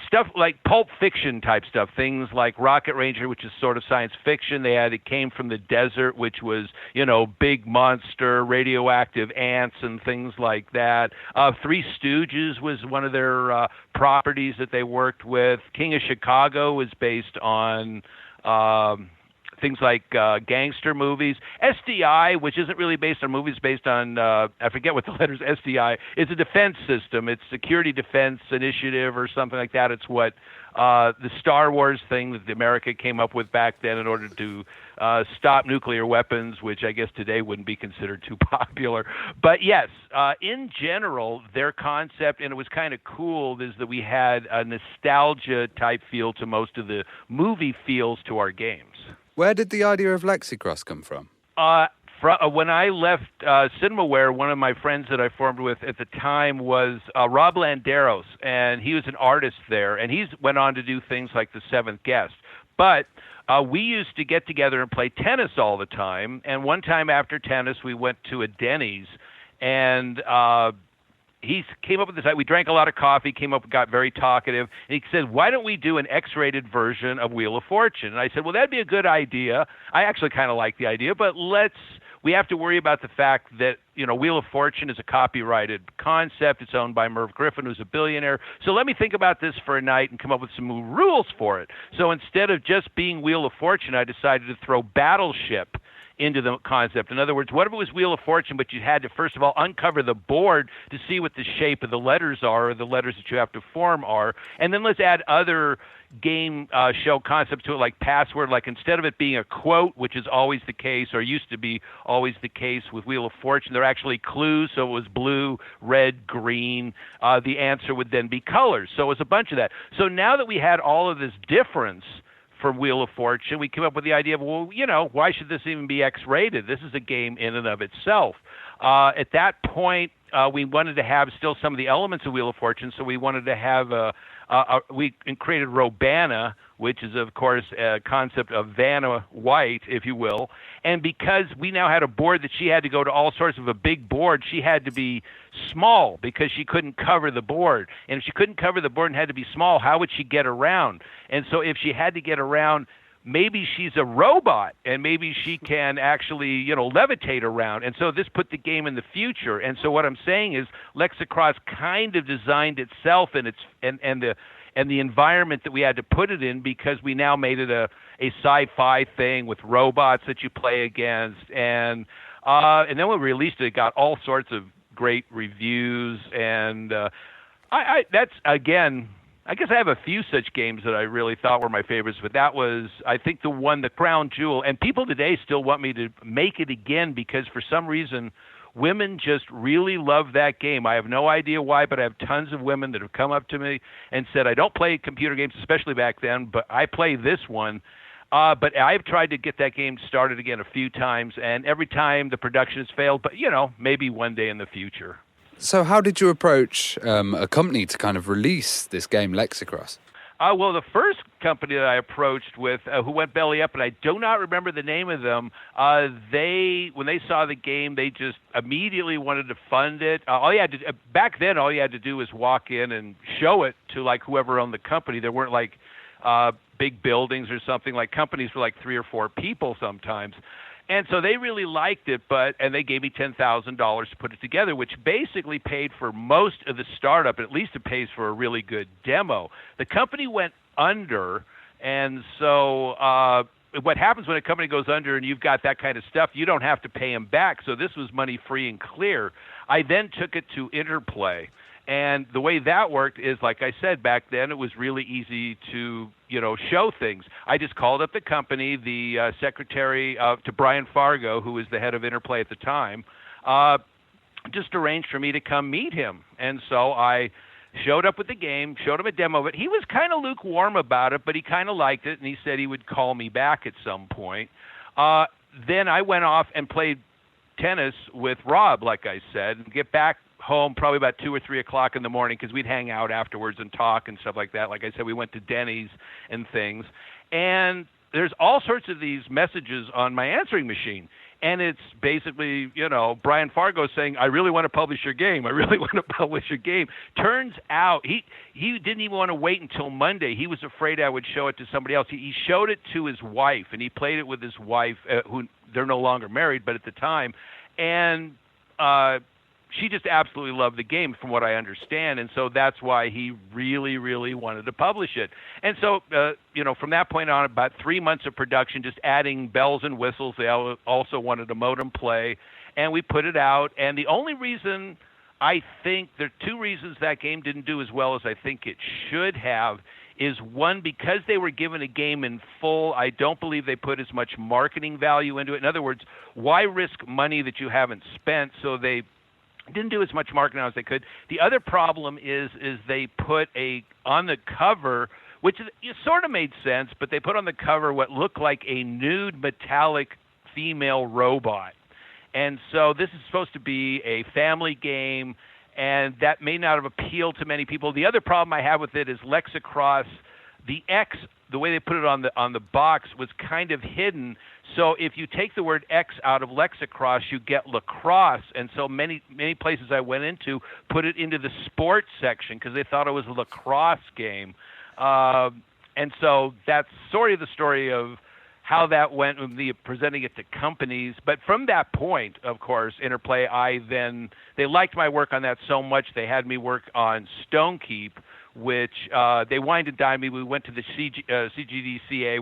stuff like Pulp Fiction type stuff, things like Rocket Ranger, which is sort of science fiction. It came from the desert, which was, big monster, radioactive ants and things like that. Three Stooges was one of their properties that they worked with. King of Chicago was based on things like gangster movies. SDI, which isn't really based on movies, based on, I forget what the letters SDI, it's a defense system. It's Security Defense Initiative or something like that. It's what the Star Wars thing that America came up with back then in order to stop nuclear weapons, which I guess today wouldn't be considered too popular. But yes, in general, their concept, and it was kind of cool, is that we had a nostalgia type feel to most of the movie feels to our games. Where did the idea of Lexicross come from? When I left Cinemaware, one of my friends that I formed with at the time was Rob Landeros, and he was an artist there, and he's went on to do things like The Seventh Guest. But we used to get together and play tennis all the time, and one time after tennis, we went to a Denny's, and he came up with this. We drank a lot of coffee, got very talkative, and he said, why don't we do an X-rated version of Wheel of Fortune? And I said, well, that'd be a good idea. I actually kind of like the idea, but we have to worry about the fact that, Wheel of Fortune is a copyrighted concept. It's owned by Merv Griffin, who's a billionaire. So let me think about this for a night and come up with some rules for it. So instead of just being Wheel of Fortune, I decided to throw Battleship into the concept. In other words, what if it was Wheel of Fortune, but you had to, first of all, uncover the board to see what the shape of the letters are, or the letters that you have to form are, and then let's add other game show concepts to it, like password, like instead of it being a quote, which is always the case, or used to be always the case with Wheel of Fortune, they're actually clues, so it was blue, red, green. The answer would then be colors. So it was a bunch of that. So now that we had all of this difference from Wheel of Fortune, we came up with the idea of, well, why should this even be X-rated? This is a game in and of itself. At that point, we wanted to have still some of the elements of Wheel of Fortune, so we wanted to have we created Robana, which is, of course, a concept of Vanna White, if you will. And because we now had a board that she had to go to all sorts of a big board, she had to be small because she couldn't cover the board. And if she couldn't cover the board and had to be small, how would she get around? And so if she had to get around, maybe she's a robot, and maybe she can actually, levitate around. And so this put the game in the future. And so what I'm saying is Lexicross kind of designed itself and and the environment that we had to put it in, because we now made it a sci-fi thing with robots that you play against, and then when we released it got all sorts of great reviews, and that's, again, I guess I have a few such games that I really thought were my favorites, but that was, I think, the crown jewel. And people today still want me to make it again because for some reason women just really love that game. I have no idea why, but I have tons of women that have come up to me and said, I don't play computer games, especially back then, but I play this one. But I've tried to get that game started again a few times, and every time the production has failed, but, maybe one day in the future. So how did you approach a company to kind of release this game, Lexicross? Well, the first company that I approached with, who went belly up, and I do not remember the name of them, when they saw the game, they just immediately wanted to fund it. Back then, all you had to do was walk in and show it to like whoever owned the company. There weren't like big buildings or something. Like companies were like 3 or 4 people sometimes. And so they really liked it, and they gave me $10,000 to put it together, which basically paid for most of the startup. At least it pays for a really good demo. The company went under, and so what happens when a company goes under and you've got that kind of stuff, you don't have to pay them back. So this was money free and clear. I then took it to Interplay. And the way that worked is, like I said, back then it was really easy to, show things. I just called up the company, the secretary to Brian Fargo, who was the head of Interplay at the time, just arranged for me to come meet him. And so I showed up with the game, showed him a demo of it. He was kind of lukewarm about it, but he kind of liked it, and he said he would call me back at some point. Then I went off and played tennis with Rob, like I said, and get back home probably about 2 or 3 o'clock in the morning because we'd hang out afterwards and talk and stuff like that. Like I said, we went to Denny's and things. And there's all sorts of these messages on my answering machine. And it's basically, Brian Fargo saying, I really want to publish your game. I really want to publish your game. Turns out he didn't even want to wait until Monday. He was afraid I would show it to somebody else. He showed it to his wife, and he played it with his wife, who they're no longer married, but at the time. And she just absolutely loved the game, from what I understand, and so that's why he really, really wanted to publish it. And so, from that point on, about 3 months of production, just adding bells and whistles. They also wanted a modem play, and we put it out. And the only reason, I think, there are 2 reasons that game didn't do as well as I think it should have, is one, because they were given a game in full, I don't believe they put as much marketing value into it. In other words, why risk money that you haven't spent? So they didn't do as much marketing as they could. The other problem is they put on the cover, which sort of made sense, but they put on the cover what looked like a nude metallic female robot. And so this is supposed to be a family game, and that may not have appealed to many people. The other problem I have with it is Lexicross, the X, the way they put it on the box was kind of hidden. So if you take the word X out of Lexicross, you get lacrosse. And so many places I went into put it into the sports section because they thought it was a lacrosse game. And so that's sort of the story of how that went with the presenting it to companies. But from that point, of course, Interplay, they liked my work on that so much they had me work on Stonekeep, which they wined and dined me. We went to the CGDCA,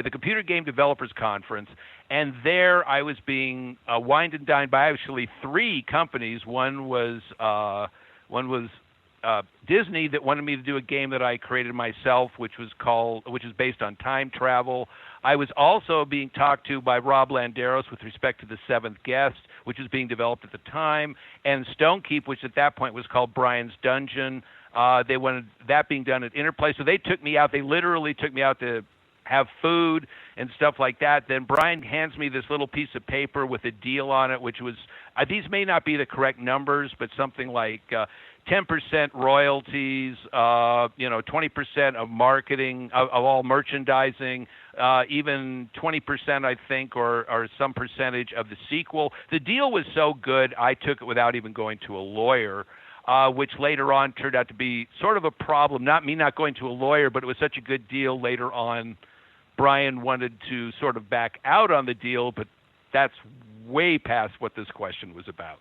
the Computer Game Developers Conference, and there I was being wined and dined by actually 3 companies. One was Disney, that wanted me to do a game that I created myself, which is based on time travel. I was also being talked to by Rob Landeros with respect to The Seventh Guest, which was being developed at the time, and Stonekeep, which at that point was called Brian's Dungeon. They wanted that being done at Interplay, so they took me out. They literally took me out to have food and stuff like that. Then Brian hands me this little piece of paper with a deal on it, which was, these may not be the correct numbers, but something like 10% royalties, 20% of marketing, of all merchandising, even 20%, I think, or some percentage of the sequel. The deal was so good, I took it without even going to a lawyer, which later on turned out to be sort of a problem. Not me not going to a lawyer, but it was such a good deal later on. Brian wanted to sort of back out on the deal, but that's way past what this question was about.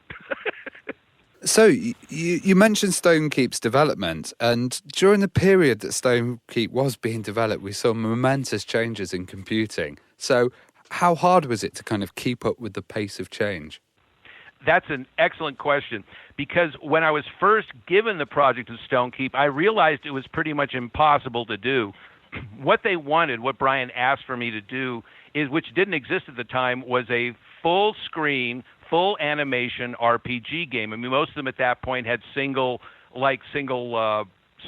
So you mentioned Stonekeep's development, and during the period that Stonekeep was being developed, we saw momentous changes in computing. So how hard was it to kind of keep up with the pace of change? That's an excellent question, because when I was first given the project of Stonekeep, I realized it was pretty much impossible to do. What they wanted, what Brian asked for me to do, is, which didn't exist at the time, was a full screen, full animation RPG game. I mean, most of them at that point had single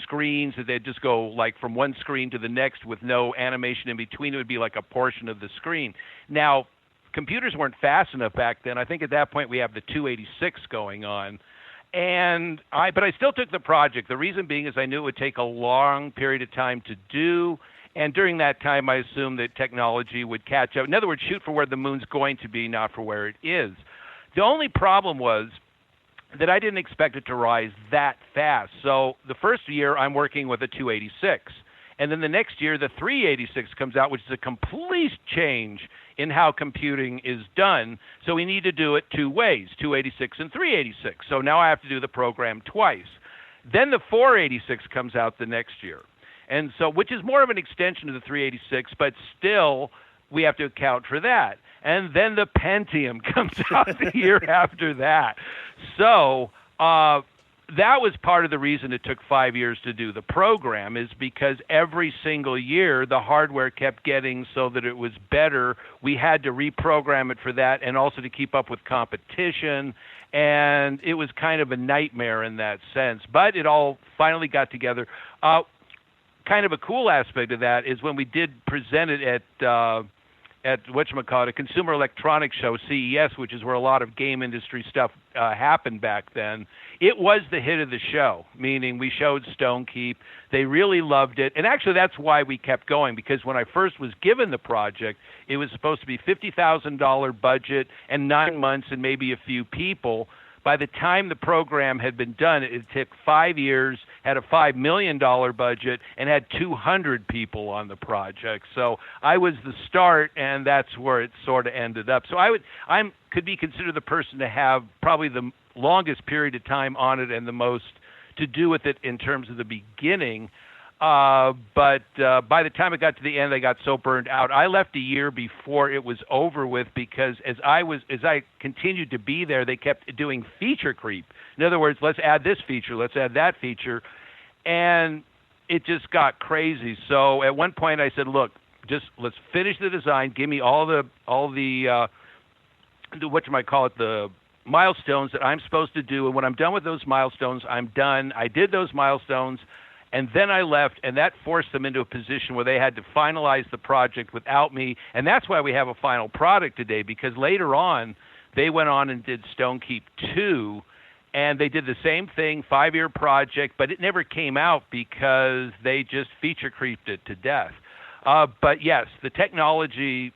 screens that they'd just go like from one screen to the next with no animation in between. It would be like a portion of the screen. Now, computers weren't fast enough back then. I think at that point we have the 286 going on. But I still took the project. The reason being is I knew it would take a long period of time to do. And during that time, I assumed that technology would catch up. In other words, shoot for where the moon's going to be, not for where it is. The only problem was that I didn't expect it to rise that fast. So the first year, I'm working with a 286. And then the next year, the 386 comes out, which is a complete change in how computing is done. So we need to do it two ways, 286 and 386. So now I have to do the program twice. Then the 486 comes out the next year. And so, which is more of an extension of the 386, but still we have to account for that. And then the Pentium comes out the year after that. So that was part of the reason it took 5 years to do the program, is because every single year the hardware kept getting so that it was better. We had to reprogram it for that, and also to keep up with competition. And it was kind of a nightmare in that sense. But it all finally got together. Kind of a cool aspect of that is when we did present it at whatchamacallit, a Consumer Electronics Show, CES, which is where a lot of game industry stuff happened back then. It was the hit of the show, meaning we showed Stonekeep. They really loved it. And actually, that's why we kept going, because when I first was given the project, it was supposed to be $50,000 budget and 9 months and maybe a few people. By the time the program had been done, it took 5 years, had a $5 million budget, and had 200 people on the project. So I was the start, and that's where it sort of ended up. So I could be considered the person to have probably the longest period of time on it and the most to do with it in terms of the beginning. But by the time it got to the end, I got so burned out. I left a year before it was over with, because as I continued to be there, they kept doing feature creep. In other words, let's add this feature, let's add that feature, and it just got crazy. So at one point, I said, "Look, just let's finish the design. Give me all the the milestones that I'm supposed to do, and when I'm done with those milestones, I'm done." I did those milestones. And then I left, and that forced them into a position where they had to finalize the project without me. And that's why we have a final product today, because later on, they went on and did Stonekeep 2, and they did the same thing, 5-year project, but it never came out because they just feature creeped it to death. But yes, the technology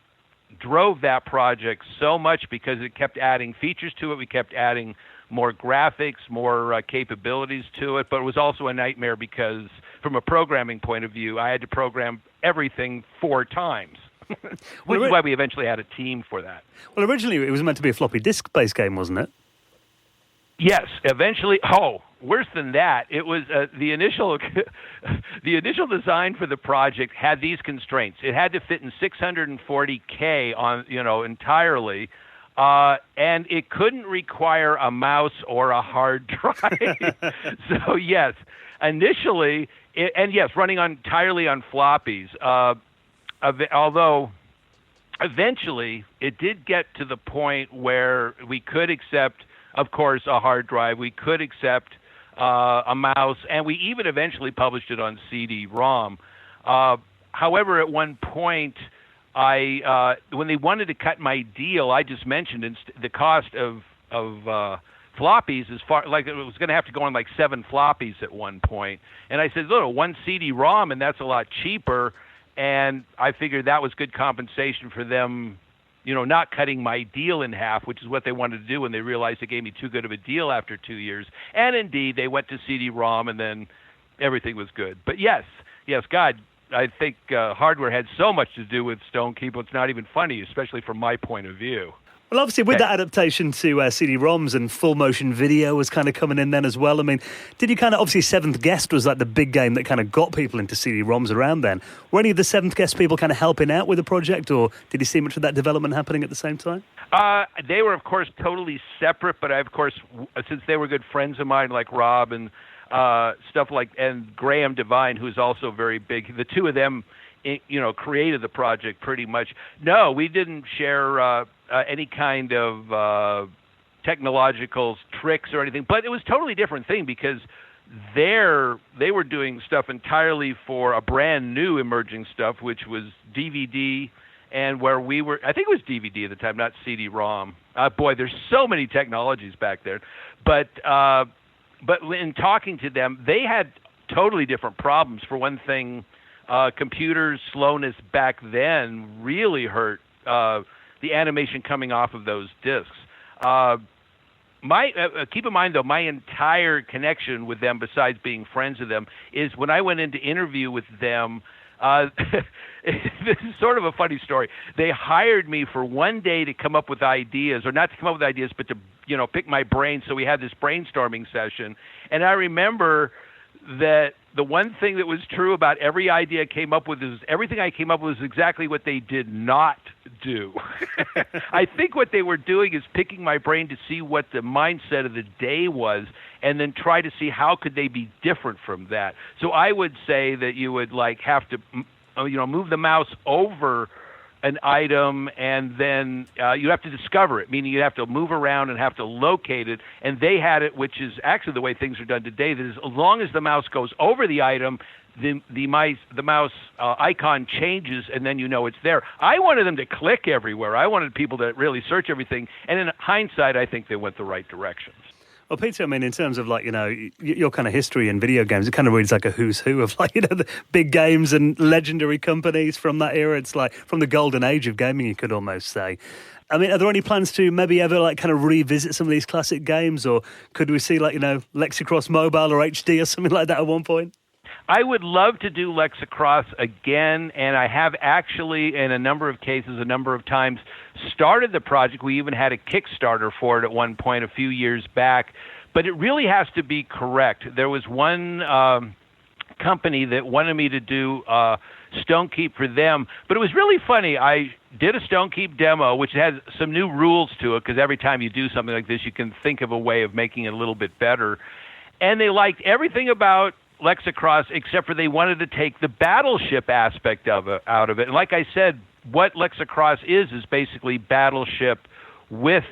drove that project so much because it kept adding features to it. We kept adding more graphics, more capabilities to it, but it was also a nightmare because from a programming point of view, I had to program everything 4 times, which is why we eventually had a team for that. Well, originally it was meant to be a floppy disk-based game, wasn't it? Yes, eventually. Oh, worse than that. It was the initial design for the project had these constraints. It had to fit in 640K on, entirely. And it couldn't require a mouse or a hard drive. So yes, initially, running entirely on floppies. Although eventually it did get to the point where we could accept, of course, a hard drive. We could accept a mouse, and we even eventually published it on CD-ROM. However, at one point, when they wanted to cut my deal, I just mentioned the cost of floppies is far, like it was going to have to go on like 7 floppies at one point. And I said, look, 1 CD-ROM, and that's a lot cheaper. And I figured that was good compensation for them, not cutting my deal in half, which is what they wanted to do when they realized they gave me too good of a deal after 2 years. And indeed, they went to CD-ROM, and then everything was good. But yes, God, I think hardware had so much to do with Stonekeep, it's not even funny, especially from my point of view. Well, obviously, with that adaptation to CD-ROMs and full motion video was kind of coming in then as well. I mean, did you kind of, obviously, Seventh Guest was like the big game that kind of got people into CD-ROMs around then. Were any of the Seventh Guest people kind of helping out with the project, or did you see much of that development happening at the same time? They were, of course, totally separate, but I, of course, since they were good friends of mine, like Rob and stuff like, and Graham Devine, who's also very big, the two of them, created the project pretty much. No, we didn't share any kind of technological tricks or anything, but it was a totally different thing because they were doing stuff entirely for a brand new emerging stuff, which was DVD, and where we were, I think it was DVD at the time, not CD-ROM. Boy, there's so many technologies back there. But in talking to them, they had totally different problems. For one thing, computers' slowness back then really hurt the animation coming off of those discs. Keep in mind, though, my entire connection with them, besides being friends with them, is when I went in to interview with them. This is sort of a funny story. They hired me for one day to come up with ideas, or not to come up with ideas, but to pick my brain. So we had this brainstorming session, and I remember that the one thing that was true about every idea I came up with is everything I came up with was exactly what they did not do. I think what they were doing is picking my brain to see what the mindset of the day was and then try to see how could they be different from that. So I would say that you would have to move the mouse over an item, and then you have to discover it, meaning you have to move around and have to locate it. And they had it, which is actually the way things are done today, that as long as the mouse goes over the item, the mouse icon changes, and then it's there. I wanted them to click everywhere. I wanted people to really search everything. And in hindsight, I think they went the right directions. Well, Peter, I mean, in terms of your kind of history in video games, it kind of reads like a who's who of the big games and legendary companies from that era. It's like from the golden age of gaming, you could almost say. I mean, are there any plans to maybe ever kind of revisit some of these classic games, or could we see Lexicross Mobile or HD or something like that at one point? I would love to do Lexicross again, and I have actually, in a number of cases, a number of times, started the project. We even had a Kickstarter for it at one point a few years back, but it really has to be correct. There was one company that wanted me to do Stonekeep for them, but it was really funny. I did a Stonekeep demo, which has some new rules to it, because every time you do something like this, you can think of a way of making it a little bit better. And they liked everything about Lexicross, except for they wanted to take the battleship aspect of it out of it. And like I said, what Lexicross is basically Battleship with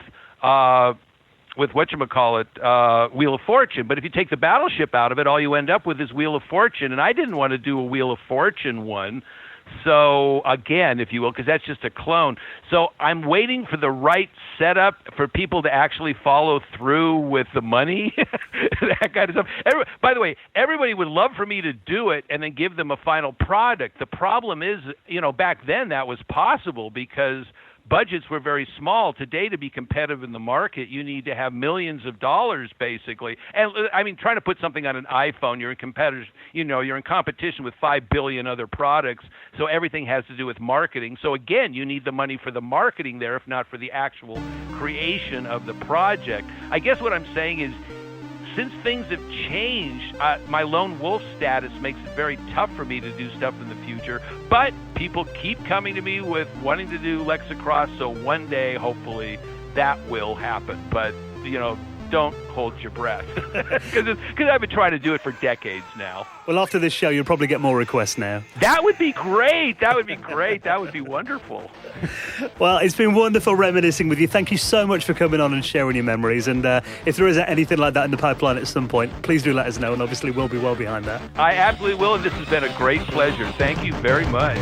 whatchamacallit, Wheel of Fortune. But if you take the Battleship out of it, all you end up with is Wheel of Fortune. And I didn't want to do a Wheel of Fortune one. So, again, if you will, because that's just a clone. So I'm waiting for the right setup for people to actually follow through with the money, that kind of stuff. By the way, everybody would love for me to do it and then give them a final product. The problem is, back then that was possible because budgets were very small. Today, to be competitive in the market, you need to have millions of dollars, basically. And I mean, trying to put something on an iPhone, you're in competition with 5 billion other products. So everything has to do with marketing. So again, you need the money for the marketing there, if not for the actual creation of the project. I guess what I'm saying is, since things have changed, my lone wolf status makes it very tough for me to do stuff in the future. But people keep coming to me with wanting to do Lexicross, so one day, hopefully, that will happen. But, don't hold your breath, because I've been trying to do it for decades now. Well, after this show, you'll probably get more requests now. That would be great. That would be great. That would be wonderful. Well, it's been wonderful reminiscing with you. Thank you so much for coming on and sharing your memories. And if there is anything like that in the pipeline at some point, please do let us know. And obviously, we'll be well behind that. I absolutely will. And this has been a great pleasure. Thank you very much.